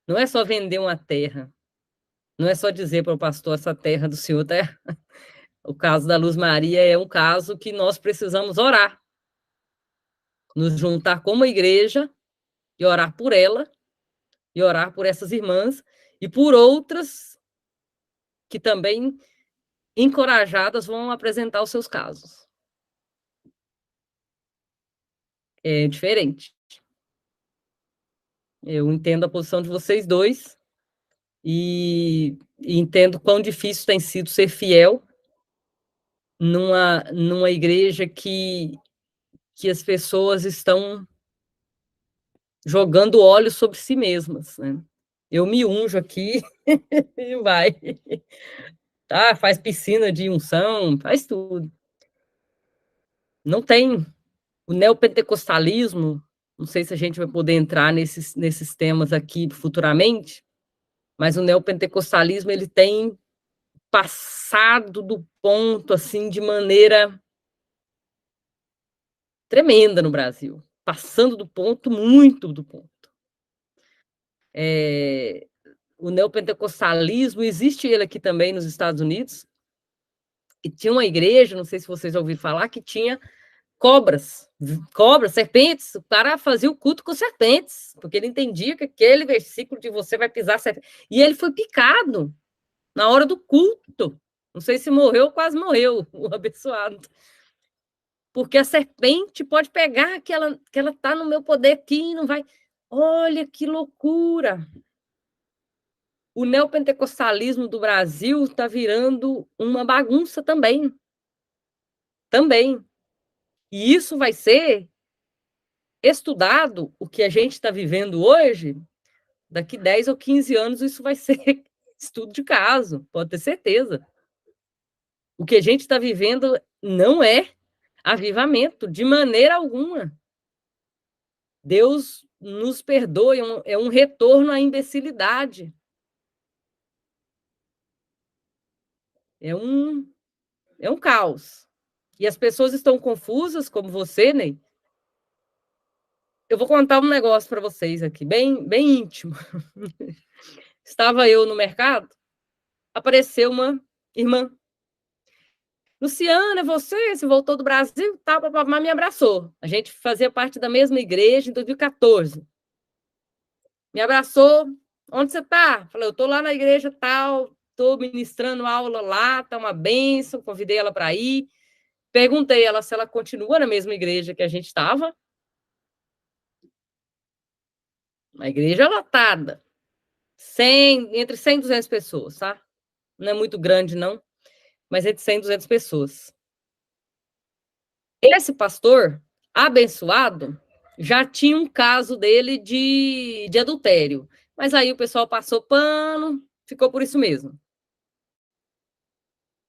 Não é só vender uma terra. Não é só dizer para o pastor, essa terra do senhor está errada. O caso da Luz Maria é um caso que nós precisamos orar. Nos juntar como igreja e orar por ela, e orar por essas irmãs, e por outras que também, encorajadas, vão apresentar os seus casos. É diferente. Eu entendo a posição de vocês dois, e entendo quão difícil tem sido ser fiel numa igreja que as pessoas estão jogando óleo sobre si mesmas, né? Eu me unjo aqui e vai. Tá, faz piscina de unção, faz tudo. Não tem o neopentecostalismo, não sei se a gente vai poder entrar nesses temas aqui futuramente, mas o neopentecostalismo ele tem passado do ponto assim de maneira tremenda no Brasil, passando do ponto, muito do ponto. O neopentecostalismo, existe ele aqui também nos Estados Unidos, e tinha uma igreja, não sei se vocês já ouviram falar, que tinha cobras, serpentes, o cara fazia o culto com serpentes, porque ele entendia que aquele versículo de você vai pisar serpente, e ele foi picado na hora do culto, não sei se morreu, quase morreu, o abençoado, porque a serpente pode pegar que ela está no meu poder aqui e não vai, olha que loucura. O neopentecostalismo do Brasil está virando uma bagunça também. Também. E isso vai ser estudado, o que a gente está vivendo hoje, daqui 10 ou 15 anos, isso vai ser estudo de caso, pode ter certeza. O que a gente está vivendo não é avivamento, de maneira alguma. Deus nos perdoe, é um retorno à imbecilidade. É um caos. E as pessoas estão confusas, como você, Ney. Eu vou contar um negócio para vocês aqui, bem, bem íntimo. Estava eu no mercado, apareceu uma irmã. Luciana, é você? Você voltou do Brasil? Tá, mas me abraçou. A gente fazia parte da mesma igreja em 2014. Me abraçou. Onde você está? Falei, eu estou lá na igreja tal, estou ministrando aula lá, está uma bênção, convidei ela para ir. Perguntei ela se ela continua na mesma igreja que a gente estava. Uma igreja lotada. Entre 100 e 200 pessoas, tá? Não é muito grande, não, mas entre 100 e 200 pessoas. Esse pastor, abençoado, já tinha um caso dele de adultério. Mas aí o pessoal passou pano, ficou por isso mesmo.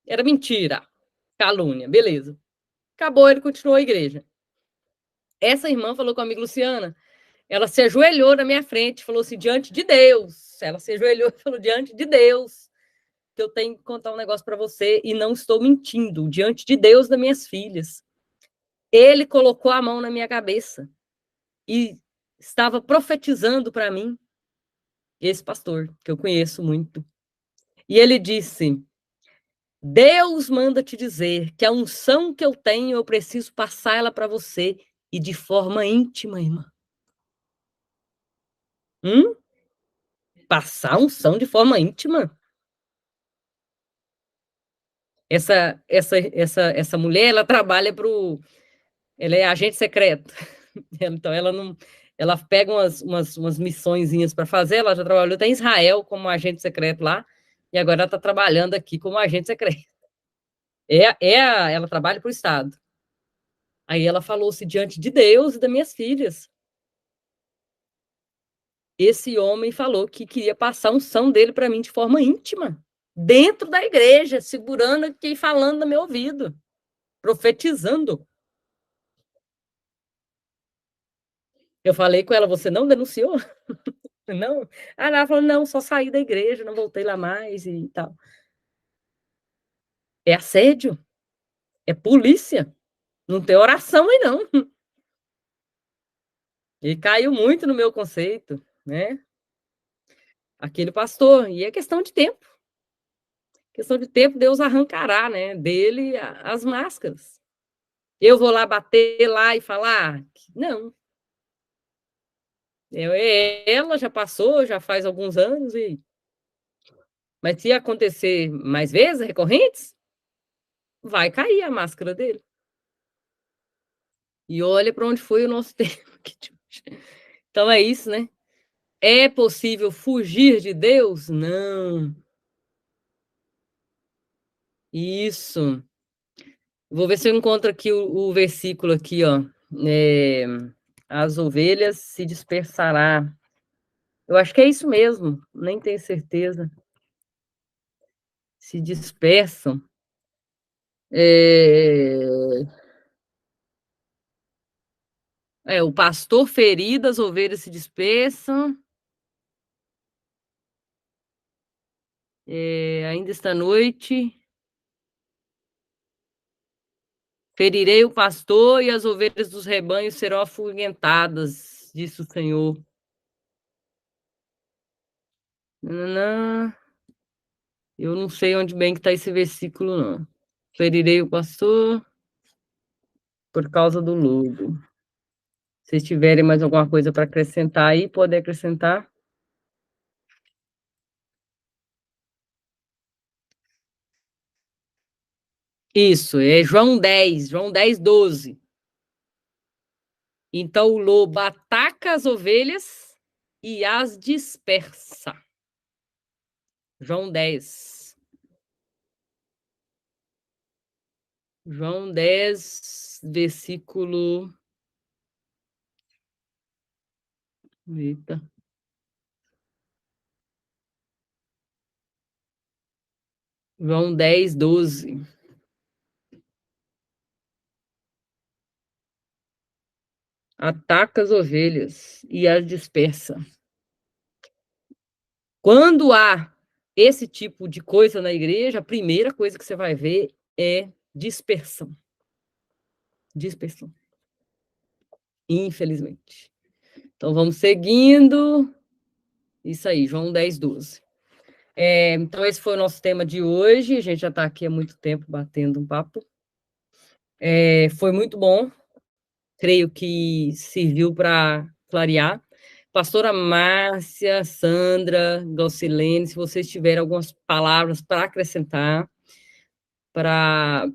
Era mentira, calúnia, beleza. Acabou, ele continuou a igreja. Essa irmã falou comigo, Luciana, ela se ajoelhou na minha frente, falou assim, diante de Deus. Ela se ajoelhou e falou, diante de Deus, que eu tenho que contar um negócio para você e não estou mentindo, diante de Deus das minhas filhas. Ele colocou a mão na minha cabeça e estava profetizando para mim, esse pastor, que eu conheço muito. E ele disse, Deus manda te dizer que a unção que eu tenho, eu preciso passar ela para você e de forma íntima, irmã. Passar a unção de forma íntima? Essa mulher, ela trabalha ela é agente secreto. Então, ela pega umas missõezinhas para fazer, ela já trabalhou até em Israel como agente secreto lá, e agora ela está trabalhando aqui como agente secreto. Ela trabalha para o Estado. Aí ela falou-se diante de Deus e das minhas filhas. Esse homem falou que queria passar a unção dele para mim de forma íntima, dentro da igreja, segurando aqui e falando no meu ouvido, profetizando. Eu falei com ela, você não denunciou? Não? Ah, ela falou, não, só saí da igreja, não voltei lá mais e tal. É assédio, é polícia, não tem oração aí não. E caiu muito no meu conceito, né? Aquele pastor, e é questão de tempo. Questão de tempo, Deus arrancará, né, dele as máscaras. Eu vou lá bater lá e falar? Não. Ela já passou, já faz alguns anos, mas se acontecer mais vezes, recorrentes, vai cair a máscara dele. E olha para onde foi o nosso tempo. Então é isso, né? É possível fugir de Deus? Não. Isso. Vou ver se eu encontro aqui o versículo aqui, ó. As ovelhas se dispersará. Eu acho que é isso mesmo, nem tenho certeza. Se dispersam. O pastor ferido, as ovelhas se dispersam. Ainda esta noite. Ferirei o pastor e as ovelhas dos rebanhos serão afugentada,s disse o Senhor. Eu não sei onde bem que está esse versículo, não. Ferirei o pastor por causa do lodo. Se tiverem mais alguma coisa para acrescentar aí, pode acrescentar. Isso, é João 10, 12. Então o lobo ataca as ovelhas e as dispersa. João 10. João 10, versículo. Eita. João 10, 12. ataca as ovelhas e as dispersa. Quando há esse tipo de coisa na igreja, a primeira coisa que você vai ver é dispersão. Dispersão. Infelizmente. Então, vamos seguindo. Isso aí, João 10, 12. Então, esse foi o nosso tema de hoje. A gente já está aqui há muito tempo batendo um papo. Foi muito bom. Creio que serviu para clarear. Pastora Márcia, Sandra, Glaucilene, se vocês tiverem algumas palavras para acrescentar, para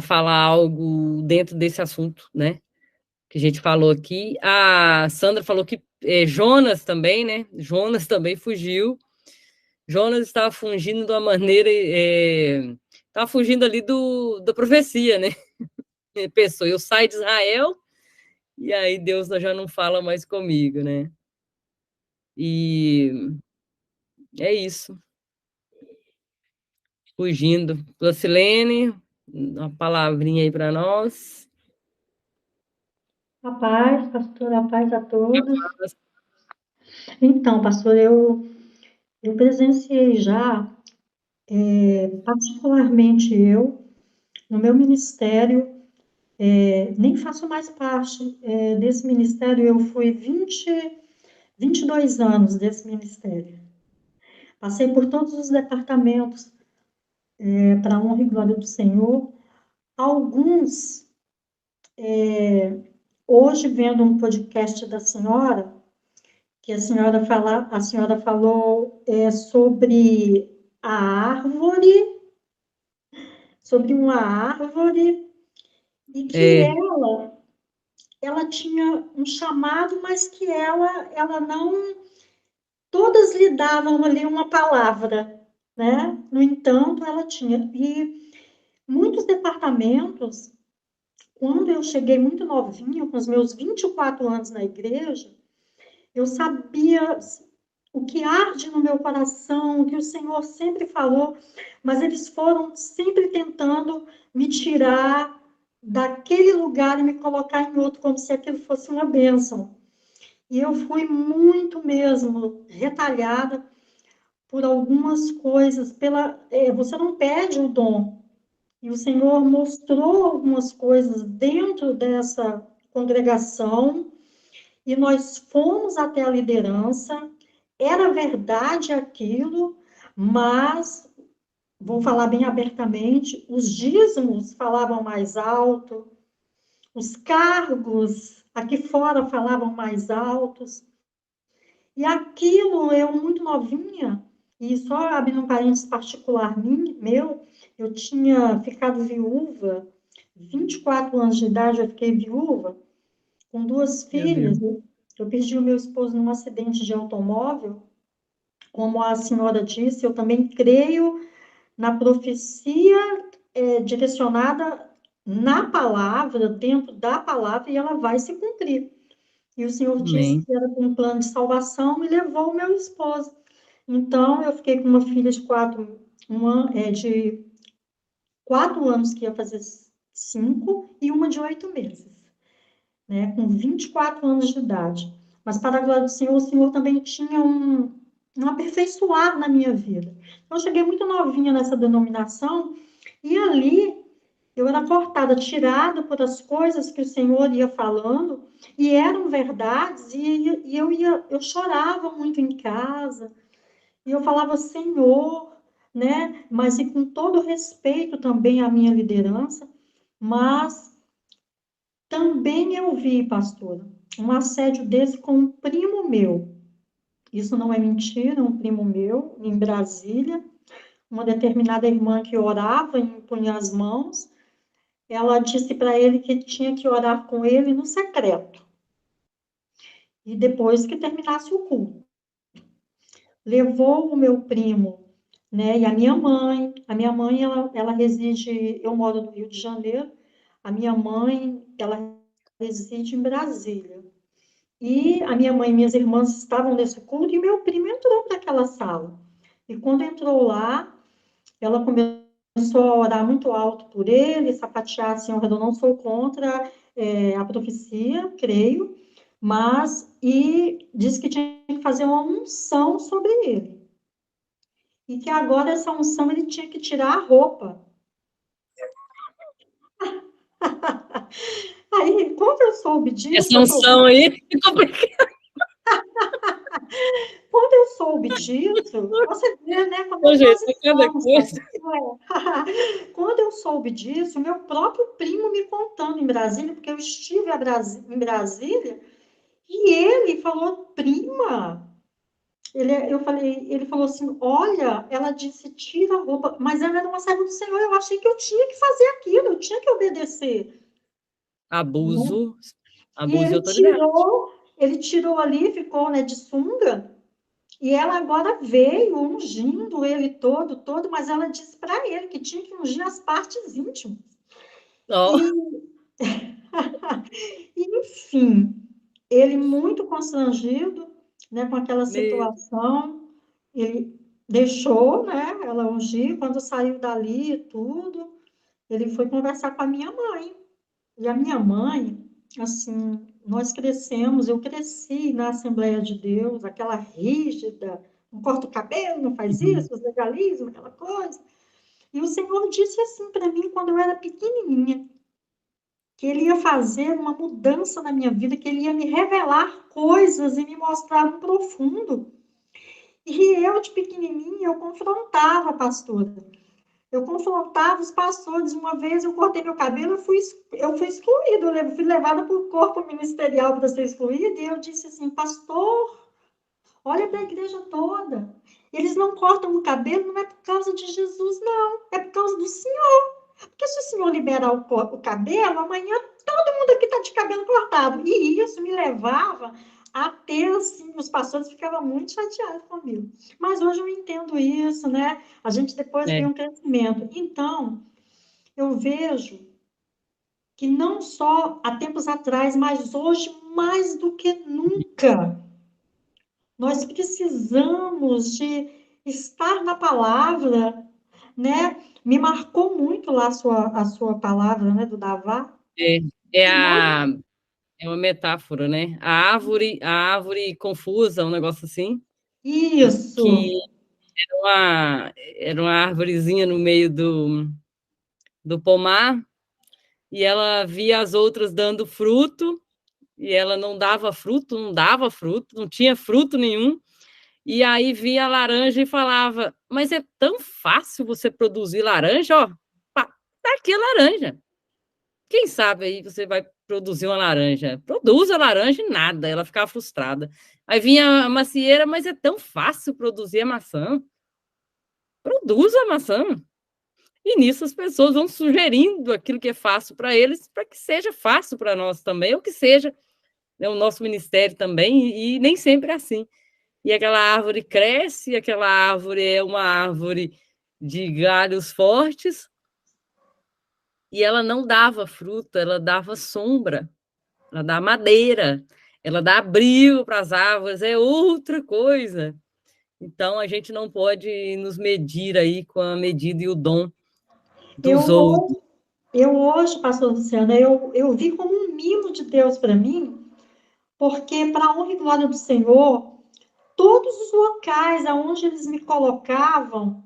falar algo dentro desse assunto, né? Que a gente falou aqui. A Sandra falou que Jonas também, né? Jonas também fugiu. Jonas estava fugindo de uma maneira. Estava fugindo ali da profecia, né? Ele pensou, eu saio de Israel, e aí Deus já não fala mais comigo, né? E é isso. Fugindo. Lucilene, uma palavrinha aí para nós. A paz, pastor, a paz a todos. Então, pastor, eu presenciei já, particularmente eu, no meu ministério, nem faço mais parte desse ministério, eu fui 22 anos desse ministério. Passei por todos os departamentos, para a honra e glória do Senhor. Alguns, hoje, vendo um podcast da senhora, que a senhora falou sobre a árvore, sobre uma árvore, e que ela tinha um chamado, mas que ela não, todas lhe davam ali uma palavra, né? No entanto, ela tinha, e muitos departamentos, quando eu cheguei muito novinha, com os meus 24 anos na igreja, eu sabia o que arde no meu coração, o que o Senhor sempre falou, mas eles foram sempre tentando me tirar daquele lugar e me colocar em outro, como se aquilo fosse uma bênção. E eu fui muito mesmo retalhada por algumas coisas. Você não perde o dom. E o Senhor mostrou algumas coisas dentro dessa congregação, e nós fomos até a liderança. Era verdade aquilo, mas, vou falar bem abertamente, os dízimos falavam mais alto, os cargos aqui fora falavam mais altos, e aquilo, eu muito novinha, e só abrindo um parênteses particular meu, eu tinha ficado viúva, 24 anos de idade, eu fiquei viúva, com 2 filhas. Eu perdi o meu esposo num acidente de automóvel. Como a senhora disse, eu também creio na profecia direcionada na palavra, dentro da palavra, e ela vai se cumprir. E o Senhor disse que era um plano de salvação e levou o meu esposo. Então, eu fiquei com uma filha de 4 anos, que ia fazer 5, e uma de 8 meses, né, com 24 anos de idade. Mas, para a glória do Senhor, o Senhor também tinha um aperfeiçoar na minha vida. Eu cheguei muito novinha nessa denominação, e ali eu era cortada, tirada por as coisas que o Senhor ia falando, e eram verdades, e eu chorava muito em casa, e eu falava, Senhor, né? Mas e com todo respeito também à minha liderança, mas também eu vi, pastora, um assédio desse com um primo meu. Isso não é mentira, um primo meu, em Brasília, uma determinada irmã que orava e impunha as mãos, ela disse para ele que tinha que orar com ele no secreto, e depois que terminasse o culto. Levou o meu primo, né, e a minha mãe, ela reside, eu moro no Rio de Janeiro, a minha mãe, ela reside em Brasília. E a minha mãe e minhas irmãs estavam nesse culto, e meu primo entrou para aquela sala. E quando entrou lá, ela começou a orar muito alto por ele, sapatear assim ao redor. Não sou contra a profecia, creio, e disse que tinha que fazer uma unção sobre ele. E que agora essa unção ele tinha que tirar a roupa. Aí, quando eu soube disso, Essa unção aí ficou quando eu soube disso, você vê, né, como é que gente, nós cada estamos, coisa. Quando eu soube disso, meu próprio primo me contando em Brasília, porque eu estive em Brasília, e ele falou, prima, ele falou assim, olha, ela disse, tira a roupa, mas ela era uma serva do Senhor, eu achei que eu tinha que fazer aquilo, eu tinha que obedecer. Abuso, E abuso de autoridade. ele tirou ali, ficou, né, de sunga, e ela agora veio ungindo ele todo, mas ela disse para ele que tinha que ungir as partes íntimas. Ó, Enfim, ele muito constrangido, né, com aquela meu, situação, ele deixou, né, ela ungir, quando saiu dali e tudo, ele foi conversar com a minha mãe. E a minha mãe, assim, eu cresci na Assembleia de Deus, aquela rígida, não corta o cabelo, não faz uhum. isso, os legalismos, aquela coisa. E o Senhor disse assim para mim quando eu era pequenininha, que ele ia fazer uma mudança na minha vida, que ele ia me revelar coisas e me mostrar um profundo. E eu, de pequenininha, eu confrontava a pastora. Eu confrontava os pastores. Uma vez eu cortei meu cabelo, eu fui excluída, fui levada para o corpo ministerial para ser excluída, e eu disse assim, pastor, olha para a igreja toda. Eles não cortam o cabelo, não é por causa de Jesus, não. É por causa do Senhor. Porque se o Senhor liberar o cabelo, amanhã todo mundo aqui está de cabelo cortado. E isso me levava a ter, assim, os pastores ficavam muito chateados comigo. Mas hoje eu entendo isso, né? A gente depois É, tem um crescimento. Então, eu vejo que não só há tempos atrás, mas hoje, mais do que nunca, nós precisamos de estar na palavra, né? Me marcou muito lá a sua palavra, né, do Davá. é, é, Que nós... a, é uma metáfora, né? A árvore confusa, um negócio assim, Isso, que era uma árvorezinha no meio do pomar, e ela via as outras dando fruto, e ela não dava fruto, não tinha fruto nenhum. E aí via a laranja e falava, mas é tão fácil você produzir laranja, ó, tá aqui a laranja. Quem sabe aí você vai produzir uma laranja. Produz a laranja e nada, ela ficava frustrada. Aí vinha a macieira, mas é tão fácil produzir a maçã. Produz a maçã. E nisso as pessoas vão sugerindo aquilo que é fácil para eles, para que seja fácil para nós também, ou que seja, né, o nosso ministério também, e nem sempre é assim. E aquela árvore cresce, aquela árvore é uma árvore de galhos fortes, e ela não dava fruta, ela dava sombra, ela dá madeira, ela dá abrigo para as árvores, é outra coisa. Então, a gente não pode nos medir aí com a medida e o dom dos eu, outros. eu hoje, pastor Luciana, eu vi como um mimo de Deus para mim, porque para a honra e glória do Senhor, todos os locais aonde eles me colocavam,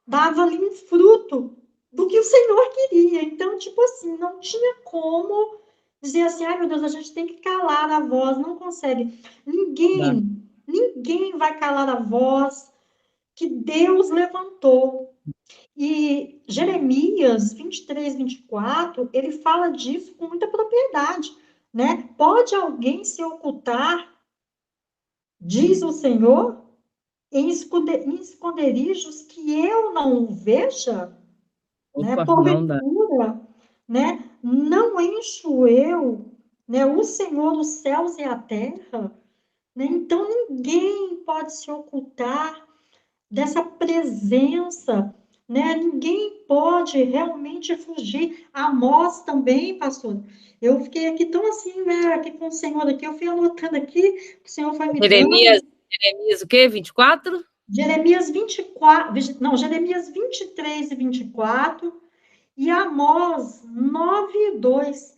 dava ali um fruto do que o Senhor queria. Então, tipo assim, não tinha como dizer assim, ai meu Deus, a gente tem que calar a voz, não consegue. Tá? Ninguém vai calar a voz que Deus levantou. E Jeremias 23, 24, ele fala disso com muita propriedade, né? Pode alguém se ocultar, diz o Senhor, em esconderijos que eu não veja, né? Opa, não dá. Porventura, né? Não encho eu, né? O Senhor, os céus e a terra, né? Então ninguém pode se ocultar dessa presença, né? Ninguém pode realmente fugir. Amós também, pastor. Eu fiquei aqui tão assim, né? Aqui com o Senhor aqui, eu fui anotando aqui, o Senhor foi me dando. Jeremias o quê? 24? Jeremias 24, não, Jeremias 23 e 24, e Amós 9 e 2.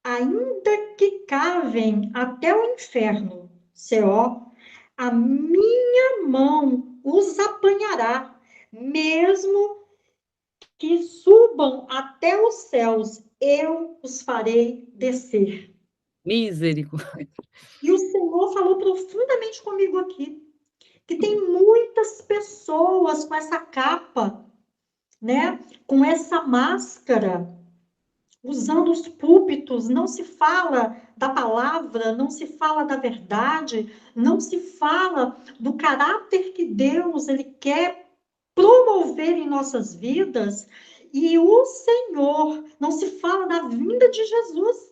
Ainda que cavem até o inferno, Seol, a minha mão os apanhará, mesmo que subam até os céus, eu os farei descer. Misericórdia. E o Senhor falou profundamente comigo aqui, que tem muitas pessoas com essa capa, né? Com essa máscara, usando os púlpitos, não se fala da palavra, não se fala da verdade, não se fala do caráter que Deus ele quer promover em nossas vidas, e o Senhor, não se fala da vinda de Jesus.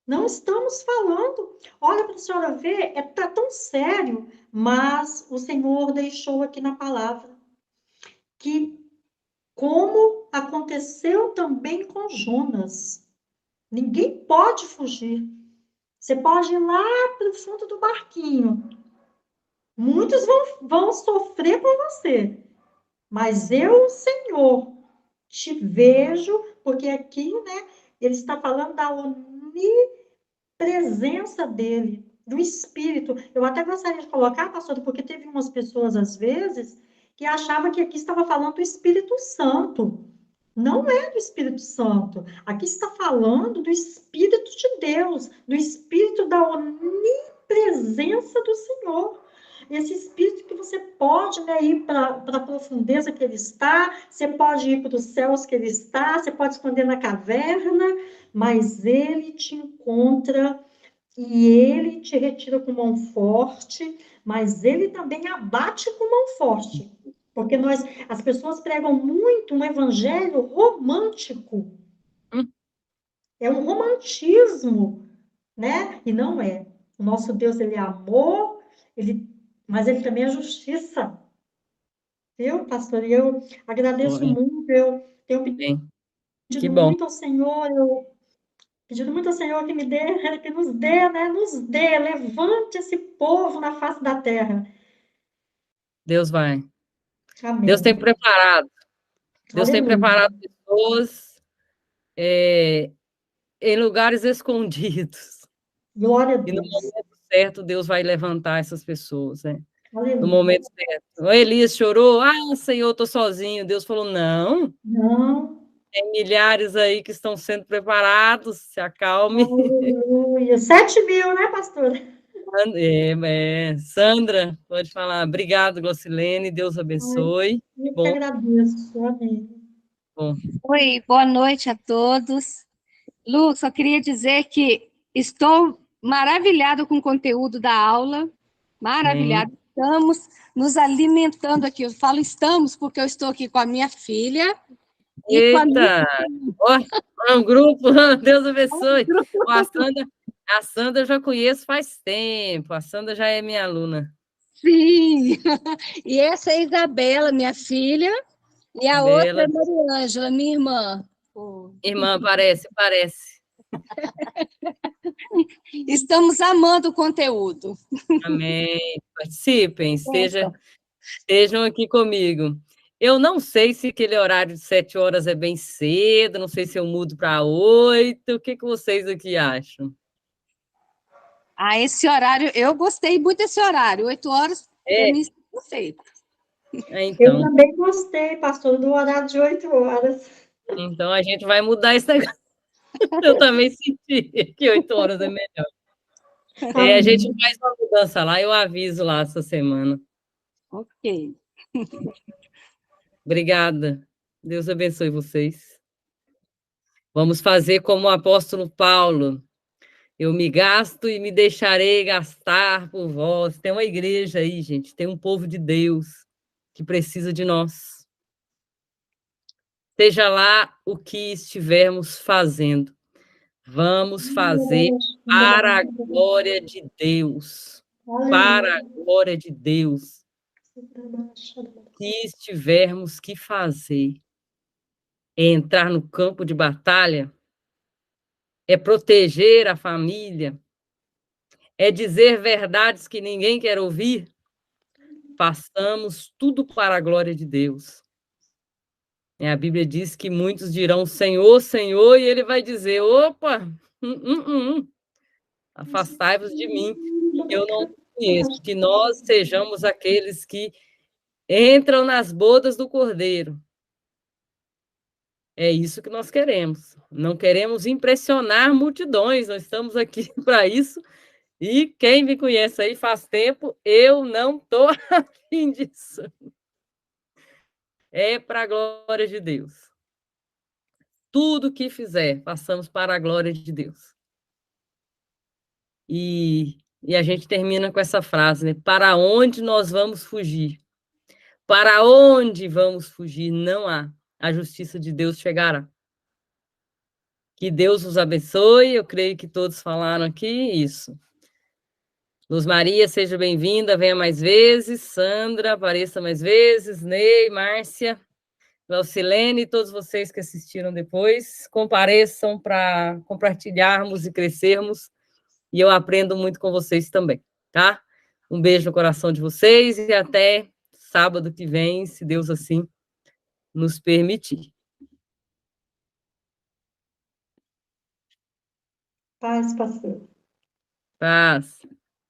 Não estamos falando. Olha para a senhora ver, tá tão sério, mas o Senhor deixou aqui na palavra que, como aconteceu também com Jonas, ninguém pode fugir. Você pode ir lá para o fundo do barquinho. Muitos vão sofrer com você. Mas eu, Senhor, te vejo, porque aqui, né, ele está falando da onipresença dele, do Espírito. Eu até gostaria de colocar, pastor, porque teve umas pessoas, às vezes, que achavam que aqui estava falando do Espírito Santo. Não é do Espírito Santo. Aqui está falando do Espírito de Deus, do Espírito da onipresença do Senhor. Esse Espírito que você pode, né, ir para a profundeza que ele está, você pode ir para os céus que ele está, você pode esconder na caverna, mas ele te encontra e ele te retira com mão forte, mas ele também abate com mão forte. Porque as pessoas pregam muito um evangelho romântico. É um romantismo, né? E não é. O nosso Deus, ele é amor, mas ele também é justiça. Viu, pastor? E eu agradeço Oi. muito, eu tenho Bem, que pedido bom. muito ao Senhor, pedindo muito ao Senhor que me dê, que nos dê, né? Nos dê, levante esse povo na face da terra. Deus vai. Deus tem Amém. preparado. Deus tem Aleluia. preparado pessoas em lugares escondidos. Glória a E no Deus. momento certo, Deus vai levantar essas pessoas, né? No Aleluia. momento certo. O Elias chorou, Senhor, estou sozinho. Deus falou, não, Não. tem milhares aí que estão sendo preparados, se acalme. Aleluia. 7.000, né, pastor? Sandra, pode falar. Obrigado, Glocilene, Deus abençoe. Eu que Bom, agradeço. Amém. bom. Oi, boa noite a todos. Lu, só queria dizer que estou maravilhada com o conteúdo da aula, maravilhada. Estamos nos alimentando aqui. Eu falo estamos porque eu estou aqui com a minha filha e com a minha... Eita! Ó, um grupo, Deus abençoe. Ó, a Sandra eu já conheço faz tempo, a Sandra já é minha aluna. Sim! E essa é a Isabela, minha filha, e a outra é Mariângela, minha irmã. Irmã, parece. Estamos amando o conteúdo. Amém. Participem, estejam aqui comigo. Eu não sei se aquele horário de 7 horas é bem cedo, não sei se eu mudo para 8. O que vocês aqui acham? Esse horário, eu gostei muito desse horário. 8 horas, para mim, está perfeito. Então, Eu também gostei, pastor, do horário de 8 horas. Então, a gente vai mudar esse negócio. Eu também senti que 8 horas é melhor. A gente faz uma mudança lá, eu aviso lá essa semana. Ok. Obrigada. Deus abençoe vocês. Vamos fazer como o apóstolo Paulo. Eu me gasto e me deixarei gastar por vós. Tem uma igreja aí, gente. Tem um povo de Deus que precisa de nós. Seja lá o que estivermos fazendo, vamos fazer para a glória de Deus. Para a glória de Deus. Se estivermos que fazer, é entrar no campo de batalha, é proteger a família, é dizer verdades que ninguém quer ouvir, façamos tudo para a glória de Deus. A Bíblia diz que muitos dirão Senhor, Senhor, e ele vai dizer, opa, afastai-vos de mim, que eu não conheço, que nós sejamos aqueles que entram nas bodas do Cordeiro. É isso que nós queremos. Não queremos impressionar multidões, nós estamos aqui para isso. E quem me conhece aí faz tempo, eu não estou afim disso. É para a glória de Deus. Tudo que fizer, façamos para a glória de Deus. E a gente termina com essa frase, né? Para onde nós vamos fugir? Para onde vamos fugir? Não há. A justiça de Deus chegará. Que Deus os abençoe. Eu creio que todos falaram aqui isso. Luz Maria, seja bem-vinda, venha mais vezes. Sandra, apareça mais vezes. Ney, Márcia, Laucilene e todos vocês que assistiram depois, compareçam para compartilharmos e crescermos. E eu aprendo muito com vocês também, tá? Um beijo no coração de vocês e até sábado que vem, se Deus assim nos permitir. Paz, pastor. Paz.